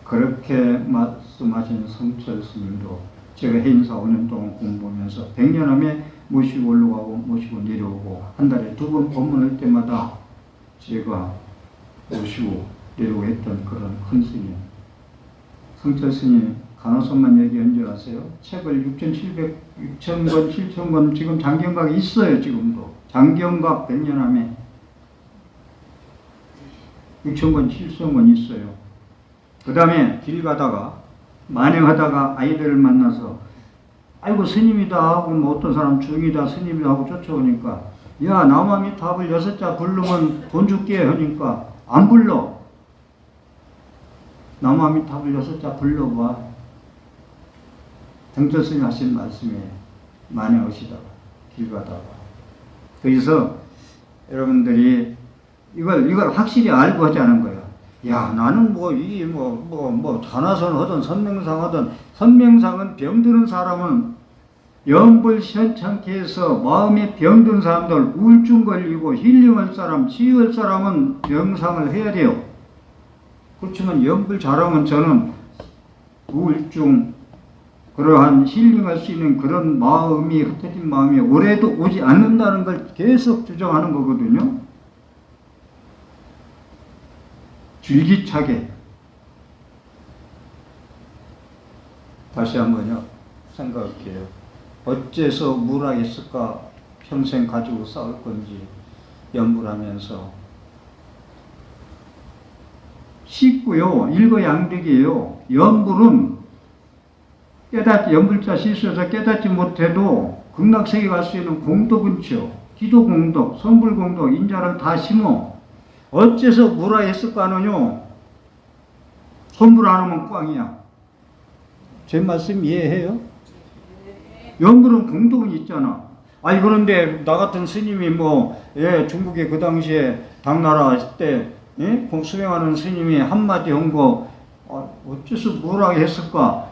그렇게 말씀하신 성철 스님도 제가 해인사 5년 동안 공부하면서 100년함에 모시고 올라가고 모시고 내려오고 한 달에 2번 법문할 때마다 제가 모시고 내려오고 했던 그런 큰 스님. 성철 스님 간호선만 얘기한 줄 아세요? 책을 6,700권, 7,000권 지금 장경각이 있어요. 지금도. 장경각 100년함에 6,000권, 7,000권 있어요. 그 다음에 길 가다가 만행하다가 아이들을 만나서 아이고 스님이다 하고 뭐 어떤 사람 중이다 스님이다 하고 쫓아오니까 야 남아미 탑을 6자 부르면 돈 줄게 하니까 안 불러. 남아미 탑을 6자 불러봐. 정철 스님 하신 말씀에 만행하시다가 길 가다가 그래서 여러분들이 이걸 확실히 알고 하자는 거예요. 야, 나는 전화선 하든 선명상 하든, 선명상은 병드는 사람은 염불 시원찮게 해서 마음에 병든 사람들, 우울증 걸리고 힐링할 사람, 치유할 사람은 명상을 해야 돼요. 그렇지만 염불 잘하면 저는 우울증, 그러한 힐링할 수 있는 그런 마음이, 흩어진 마음이 올해도 오지 않는다는 걸 계속 주장하는 거거든요. 줄기차게 다시 한번요 생각할게요. 어째서 무라했을까? 평생 가지고 싸울 건지 염불하면서 쉽고요. 일거양득이에요. 염불은 염불자 실수해서 깨닫지 못해도 극락세계 갈 수 있는 공덕은죠. 기도공덕, 선불공덕, 인자를 다 심어. 어째서 무라했을까는요. 선불 안 하면 꽝이야. 제 말씀 이해해요? 염불은 공덕은 있잖아. 아니 그런데 나 같은 스님이 중국에 그 당시에 당나라 때 수행하는 스님이 한마디 한 거 어째서 무라했을까?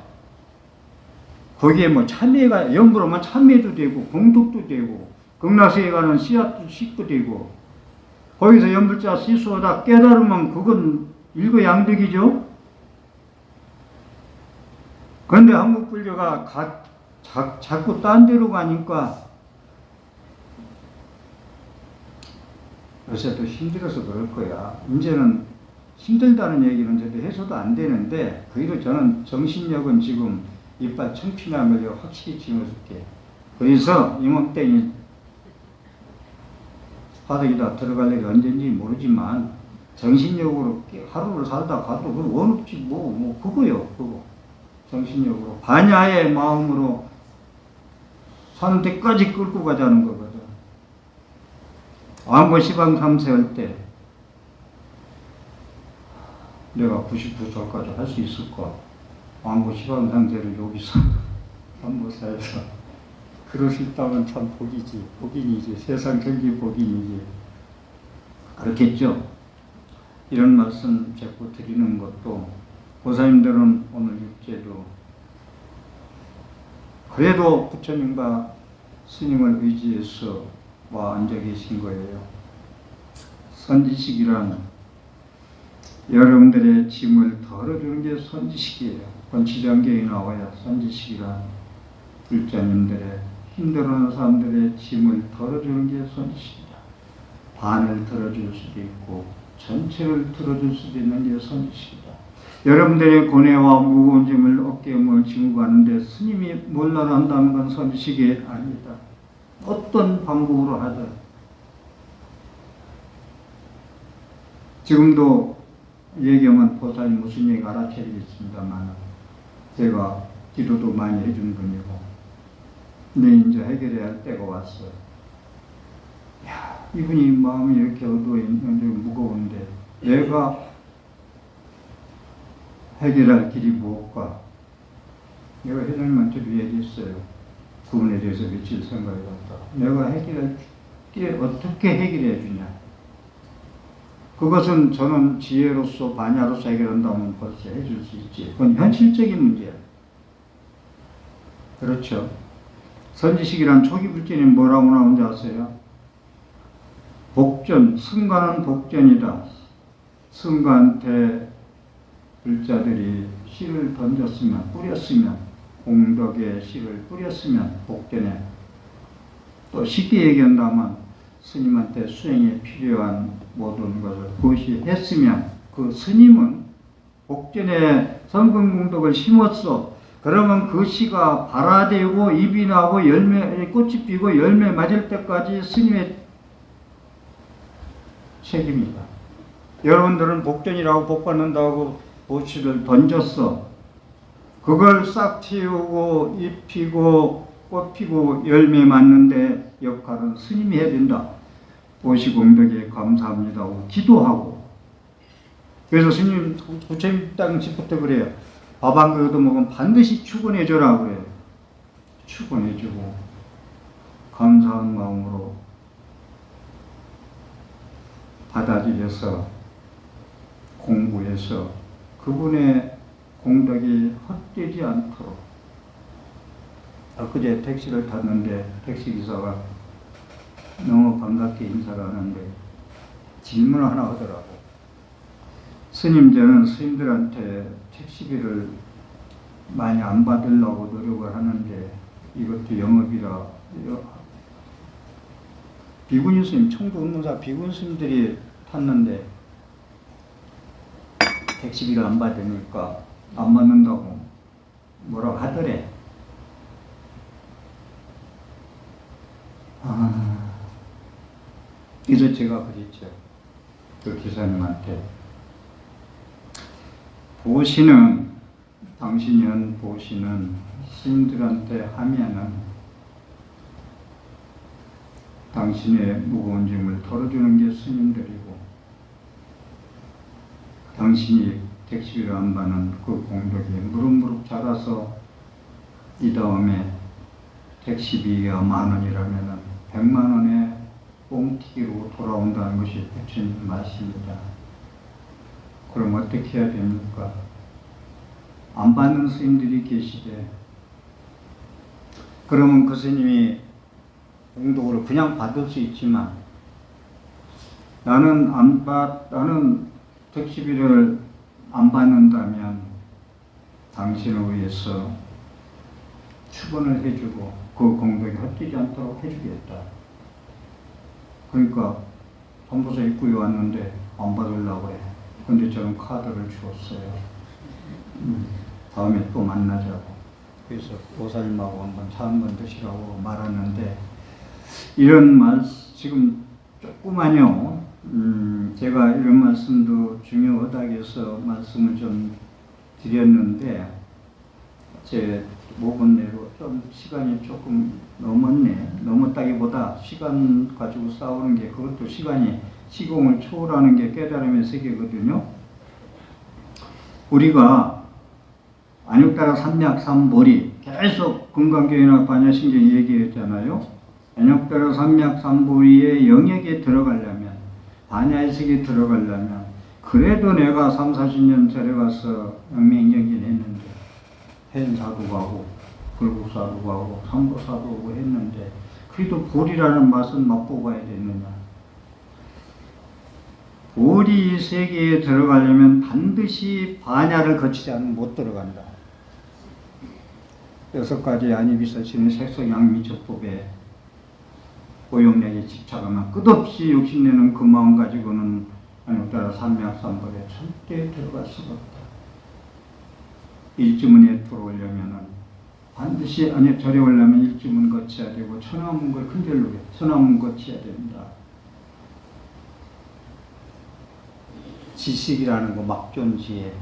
거기에 참회가 염불하면 참회도 되고 공덕도 되고 극락세계 가는 씨앗도 씻고 되고 거기서 염불자 시수하다 깨달으면 그건 일거양득이죠. 그런데 한국 불교가 자꾸 딴 데로 가니까 요새도 힘들어서 그럴 거야. 이제는 힘들다는 얘기는 저도 해서도 안 되는데, 그래도 저는 정신력은 지금 이빨 청춘한 걸 확실히 짊어질게. 그래서 이몸땡이 바닥에다 들어갈 일이 언젠지 모르지만, 정신력으로 하루를 살다 가도 그 원없지 뭐 그거요, 그거. 정신력으로 반야의 마음으로 사는 데까지 끌고 가자는 거거든. 안보 시방 3세 할 때 내가 99살까지 할 수 있을까? 안보 시방 3세를 여기서 안보사에서 그럴 수 있다면 참 복이지. 복인이지. 세상 경기 복인이지. 그렇겠죠? 이런 말씀 자꾸 드리는 것도, 보살님들은 오늘 육제도 그래도 부처님과 스님을 의지해서 와 앉아 계신 거예요. 선지식이란 여러분들의 짐을 덜어주는 게 선지식이에요. 권치장경에 나와야 선지식이란 불자님들의 힘들어하는 사람들의 짐을 덜어주는 게 선지식이다. 반을 덜어줄 수도 있고 전체를 덜어줄 수도 있는 게 선지식이다. 여러분들의 고뇌와 무거운 짐을 어깨에 짊고 가는데 스님이 몰라라 한다는 건 선지식이 아니다. 어떤 방법으로 하든. 지금도 얘기하면 보살님 무슨 얘기 알아채리겠습니다만, 제가 기도도 많이 해준 분이고, 근데 이제 해결해야 할 때가 왔어요. 야, 이분이 마음이 이렇게 어두워 있는데 무거운데 내가 해결할 길이 무엇까? 내가 회장님한테도 얘기했어요. 그분에 대해서 며칠 생각해봤다. 내가 해결할 길 어떻게 해결해 주냐? 그것은 저는 지혜로서 반야로서 해결한다면 벌써 해줄 수 있지. 그건 현실적인 문제야. 그렇죠. 선지식이란 초기 불전이 뭐라고 나오는지 아세요? 복전, 승관은 복전이다. 승관한테 불자들이 씨를 던졌으면, 뿌렸으면, 공덕의 씨를 뿌렸으면 복전에, 또 쉽게 얘기한다면 스님한테 수행에 필요한 모든 것을 그것이 했으면, 그 스님은 복전에 성근공덕을 심었어. 그러면 그 씨가 발화되고 잎이 나고 꽃이 피고 열매 맞을 때까지 스님의 책임이다. 여러분들은 복전이라고 복 받는다고 보씨를 던졌어. 그걸 싹 틔우고 잎 피고 꽃 피고 열매 맞는데 역할은 스님이 해야 된다. 보시 공덕에 감사합니다 하고 기도하고. 그래서 스님 부처님 당시부터 그래요. 밥 한 그릇 먹으면 반드시 축원해줘라 그래요. 축원해주고 감사한 마음으로 받아들여서 공부해서 그분의 공덕이 헛되지 않도록. 엊그제 택시를 탔는데 택시기사가 너무 반갑게 인사를 하는데 질문을 하나 하더라고. 스님, 저는 스님들한테 택시비를 많이 안 받으려고 노력을 하는데 이것도 영업이라. 비구니 스님, 청주 운문사 비구니 스님들이 탔는데 택시비를 안 받으니까 안 받는다고 뭐라고 하더래. 그래서 제가 그랬죠. 그 기사님한테. 보시는, 당신이 한 보시는 스님들한테 하면은 당신의 무거운 짐을 덜어주는 게 스님들이고, 당신이 택시비를 안 받는 그 공덕이 무릎무릎 자라서 이 다음에 택시비가 10,000원이라면은 100,000원의 뽕튀기로 돌아온다는 것이 부처님 말씀입니다. 그럼 어떻게 해야 됩니까? 안 받는 스님들이 계시대. 그러면 그 스님이 공덕으로 그냥 받을 수 있지만, 나는 택시비를 안 받는다면 당신을 위해서 축원을 해주고 그 공덕이 헛되지 않도록 해주겠다. 그러니까 본부서 입구에 왔는데 안 받으려고 그래. 근데 저는 카드를 주었어요. 다음에 또 만나자고. 그래서 보살님하고 한번 차 한 번 드시라고 말하는데, 이런 말, 지금 조그만요. 제가 이런 말씀도 중요하다고 해서 말씀을 좀 드렸는데, 제 목은 내로 좀 시간이 조금 넘었네. 넘었다기보다 시간 가지고 싸우는 게, 그것도 시간이 시공을 초월하는 게 깨달음의 세계거든요. 우리가 안육따라 삼약 삼보리 계속 금강경이나 반야신경 얘기했잖아요. 안육따라 삼약 삼보리의 영역에 들어가려면, 반야의 세계에 들어가려면, 그래도 내가 3, 40년 전에 가서 영맹정진 했는데, 해인사도 가고 불국사도 가고 삼보사도 오고 했는데, 그래도 보리라는 맛은 맛보고 가야 되느냐. 보리 세계에 들어가려면 반드시 반야를 거치지 않으면 못 들어간다. 6가지 안입이사신의 색성양미적법에 오용력에 집착하면 끝없이 욕심내는 그 마음 가지고는 안육따라 삼맥삼법에 절대 들어갈 수가 없다. 일주문에 들어오려면 반드시 절에 오려면 일주문 거쳐야 되고, 천하문걸 큰절로 천하문 거쳐야 된다. 지식이라는 거 막존지에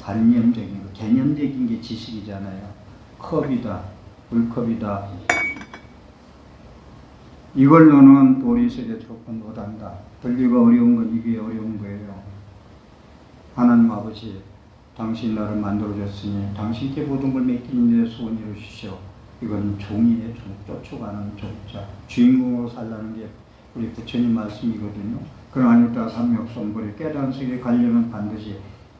관념적인 거, 개념적인 게 지식이잖아요. 컵이다, 물컵이다. 이걸로는 보리세계 조건 못한다. 들리가 어려운 건 이게 어려운 거예요. 하나님 아버지, 당신 나를 만들어줬으니 당신께 모든 걸 맡기는 데 소원 이루시오. 이건 종이에 쫓아가는 종자. 주인공으로 살라는 게 우리 부처님 말씀이거든요. 그런 안육따라 삼맥삼보리 깨달은 세계에 가려면 반드시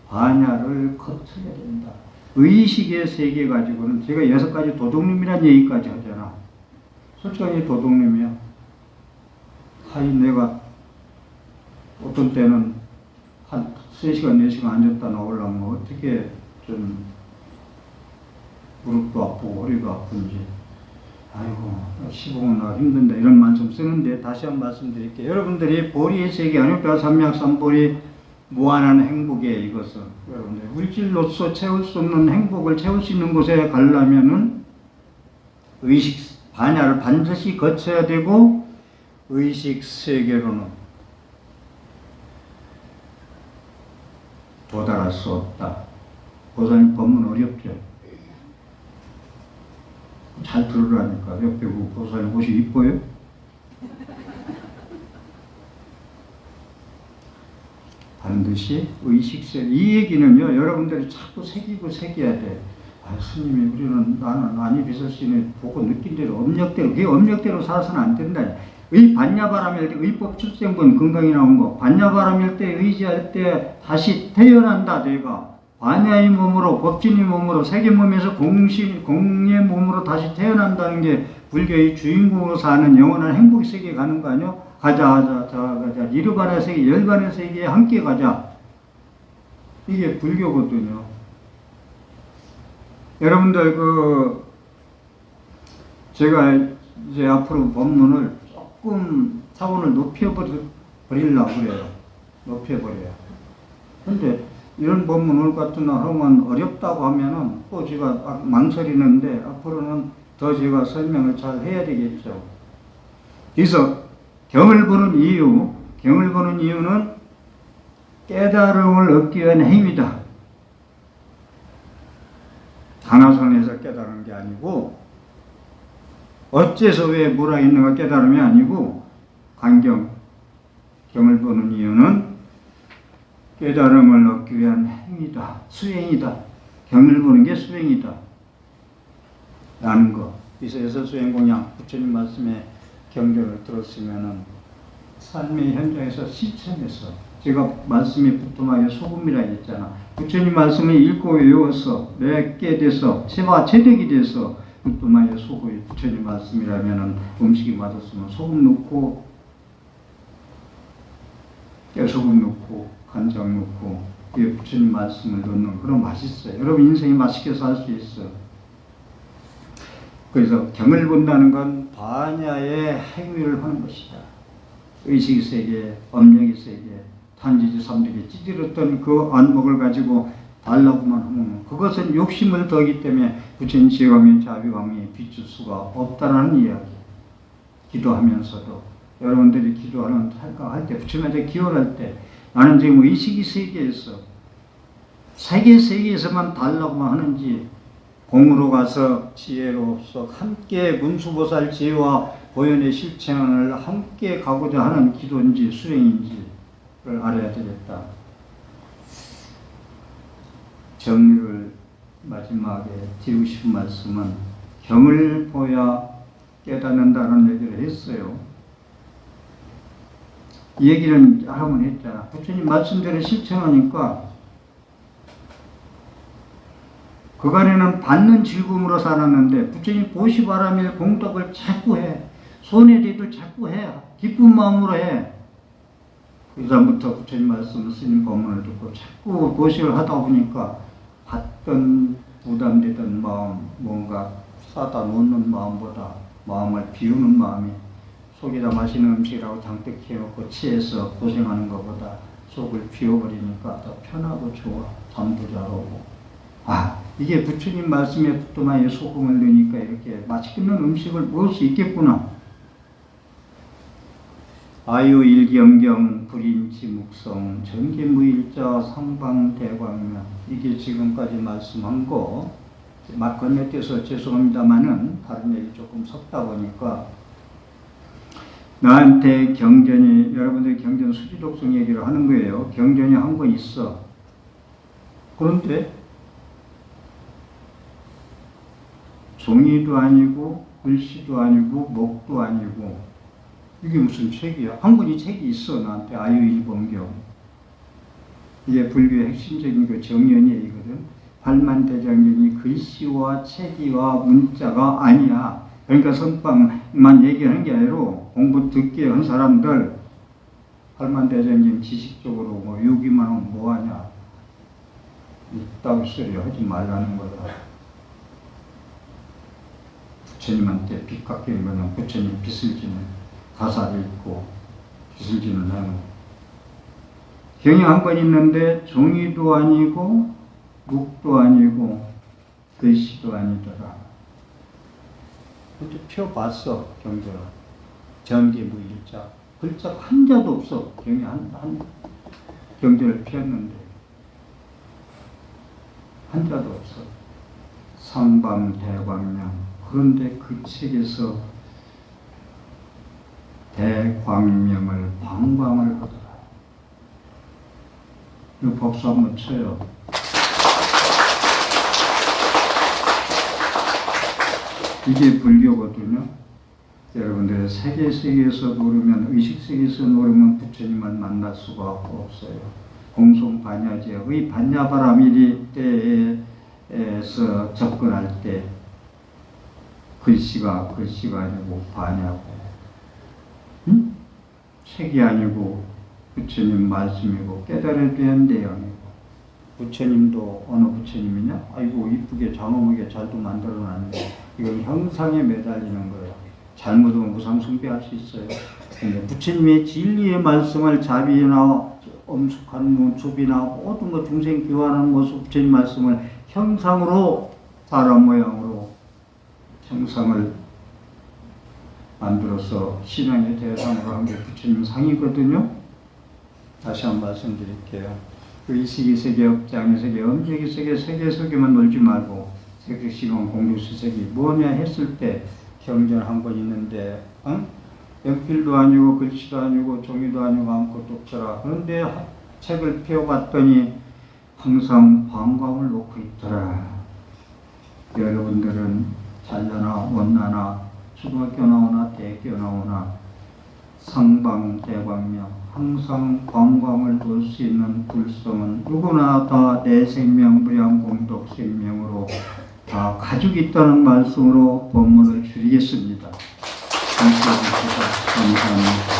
반야를 거쳐야 된다. 의식의 세계 가지고는, 제가 6가지 도둑놈이라는 얘기까지 하잖아. 솔직하게 도둑놈이야. 하이 내가 어떤 때는 한 3시간, 4시간 앉았다 나오려면 어떻게 좀 무릎도 아프고 허리도 아픈지, 아이고 시봉은 나 힘든다 이런 말씀 쓰는데, 다시 한번 말씀드릴게요. 여러분들이 보리의 세계, 안육따라 삼맥삼보리 무한한 행복에, 이것은 여러분들 물질로서 채울 수 없는 행복을 채울 수 있는 곳에 가려면은 의식 반야를 반드시 거쳐야 되고, 의식 세계로는 도달할 수 없다. 보살님 법문 어렵죠? 잘 들으라니까. 옆에 보살님 옷이 이뻐요? 반드시 의식세. 이 얘기는요, 여러분들이 자꾸 새겨야 돼. 아, 스님이 나는 안입이사신을 보고 느낀 대로 업력대로, 그게 업력대로 살아서는 안 된다. 반야바람일 때, 의법 출생본 건강이 나온 거, 반야바람일 때 의지할 때 다시 태어난다. 내가 반야의 몸으로, 법진의 몸으로, 세계 몸에서 공의 몸으로 다시 태어난다는 게 불교의 주인공으로 사는 영원한 행복의 세계에 가는 거 아니요? 가자. 니르바나 세계, 열반의 세계에 함께 가자. 이게 불교거든요. 여러분들 제가 이제 앞으로 법문을 조금 차원을 높여버리려고 그래요. 높여버려요. 근데 이런 법문 오늘 같은 날 하면 어렵다고 하면은 또 제가 망설이는데, 앞으로는 더 제가 설명을 잘 해야 되겠죠. 그래서 경을 보는 이유는 깨달음을 얻기 위한 행위다. 당하선에서 깨달은 게 아니고, 어째서 왜 뭐라 있는가 깨달음이 아니고, 경을 보는 이유는 깨달음을 얻기 위한 행위다. 수행이다. 경을 보는 게 수행이다. 라는 거. 그래서 여서수행공양 부처님 말씀에 경전을 들었으면은 삶의 현장에서 실천해서, 제가 말씀이 부뚜막에 소금이라 했잖아. 부처님 말씀을 읽고 외워서 맺게 돼서 체득이 돼서 부뚜막에 소금이 부처님 말씀이라면은 음식이 맛없으면 소금 넣고, 깨소금 넣고, 간장 넣고, 그게 부처님 말씀을 넣는, 그럼 맛있어요. 여러분 인생이 맛있게 살 수 있어. 그래서 경을 본다는 건 반야의 행위를 하는 것이다. 의식세계, 업력세계, 탄지지3득에 찌들었던 그 안목을 가지고 달라고만 하면 그것은 욕심을 더하기 때문에 부처님 지혜광명, 자비광명이 비출 수가 없다는 이야기. 기도하면서도 여러분들이 기도하는 할 때 부처님한테 기원할 때 나는 지금 의식이 세계에서 세계에서만 달라고만 하는지 공으로 가서 지혜로서 함께 문수보살 지혜와 보현의 실천을 함께 가고자 하는 기도인지 수행인지를 알아야 되겠다. 정리를 마지막에 드리고 싶은 말씀은 경을 보야 깨닫는다는 얘기를 했어요. 이 얘기는 여러 번 했잖아. 부처님 말씀대로 실천하니까 그간에는 받는 즐거움으로 살았는데 부처님 보시바라밀 공덕을 자꾸 해. 손해리도 자꾸 해. 기쁜 마음으로 해. 그 다음부터 부처님 말씀을 스님 법문을 듣고 자꾸 보식을 하다 보니까 받던 부담되던 마음, 뭔가 사다 놓는 마음보다 마음을 비우는 마음이 속에다 맛있는 음식이라고 잔뜩 해놓고 취해서 고생하는 것보다 속을 비워버리니까 더 편하고 좋아. 잠도 잘 오고. 이게 부처님 말씀에 부뚜마에 소금을 넣으니까 이렇게 맛있는 음식을 먹을 수 있겠구나. 아유일경경 불인지묵성 전기무일자 상방대광명. 이게 지금까지 말씀한 거 막 건너뛰어서 죄송합니다만은 다른 얘기 조금 섞다 보니까 나한테 경전이, 여러분들이 경전 수지독성 얘기를 하는 거예요. 경전이 한 권 있어. 그런데 종이도 아니고 글씨도 아니고 목도 아니고 이게 무슨 책이야? 한 권이 책이 있어. 나한테 아유일본경. 이게 불교의 핵심적인 그 정연이거든. 팔만대장경이 글씨와 책이와 문자가 아니야. 그러니까 선방만 얘기하는 게 아니라 공부 듣게 한 사람들 팔만대장경 지식적으로 뭐 유기만 하면 뭐하냐. 이따위 소리 하지 말라는 거다. 부처님한테 빚 깎이는 거는 부처님 빚을 지는 가사를 읽고 빚을 지는 행위. 경이 한 권 있는데 종이도 아니고 묵도 아니고 글씨도 아니더라. 근데 펴봤어. 경전을. 전기무일자. 글자 한자도 없어. 경이 한 경전을 폈는데 한자도 없어. 상방대광명. 그런데 그 책에서 대광명을 방광을 하더라. 이거 박수 한번 쳐요. 이게 불교거든요. 여러분들 세계에서 노르면, 의식세계에서 노르면 부처님을 만날 수가 없어요. 공송반야제의 반야바라밀이 때에서 접근할 때 글씨가 아니고 반야고, 책이 아니고 부처님 말씀이고 깨달아야 되는 내용이고. 부처님도 어느 부처님이냐? 아이고 이쁘게 장엄하게 잘도 만들어놨는데 이건 형상에 매달리는 거예요. 잘못하면 무상숭배할 수 있어요. 근데 부처님의 진리의 말씀을 자비나 엄숙한 모습이나 모든 것 중생 교화하는 모습, 부처님 말씀을 형상으로 사람 모양으로 형상을 만들어서 신앙의 대상으로 한 게 부처님 상이거든요. 다시 한번 말씀드릴게요. 의식이세계, 업장이세계, 음식이세계, 세계속에만 놀지 말고 세계시간 공유수색이 뭐냐 했을 때 경전 한 권 있는데 연필도 아니고 글씨도 아니고 종이도 아니고 아무것도 없더라. 그런데 책을 펴봤더니 항상 방광을 놓고 있더라. 여러분들은 잘나나 원나나 초등학교 나오나 대학교 나오나 상방대광명 항상 방광을 놓을 수 있는 불성은 누구나 다 내 생명 무량공덕 생명으로 다 가지고 있다는 말씀으로 본문을 줄이겠습니다. 감사합니다.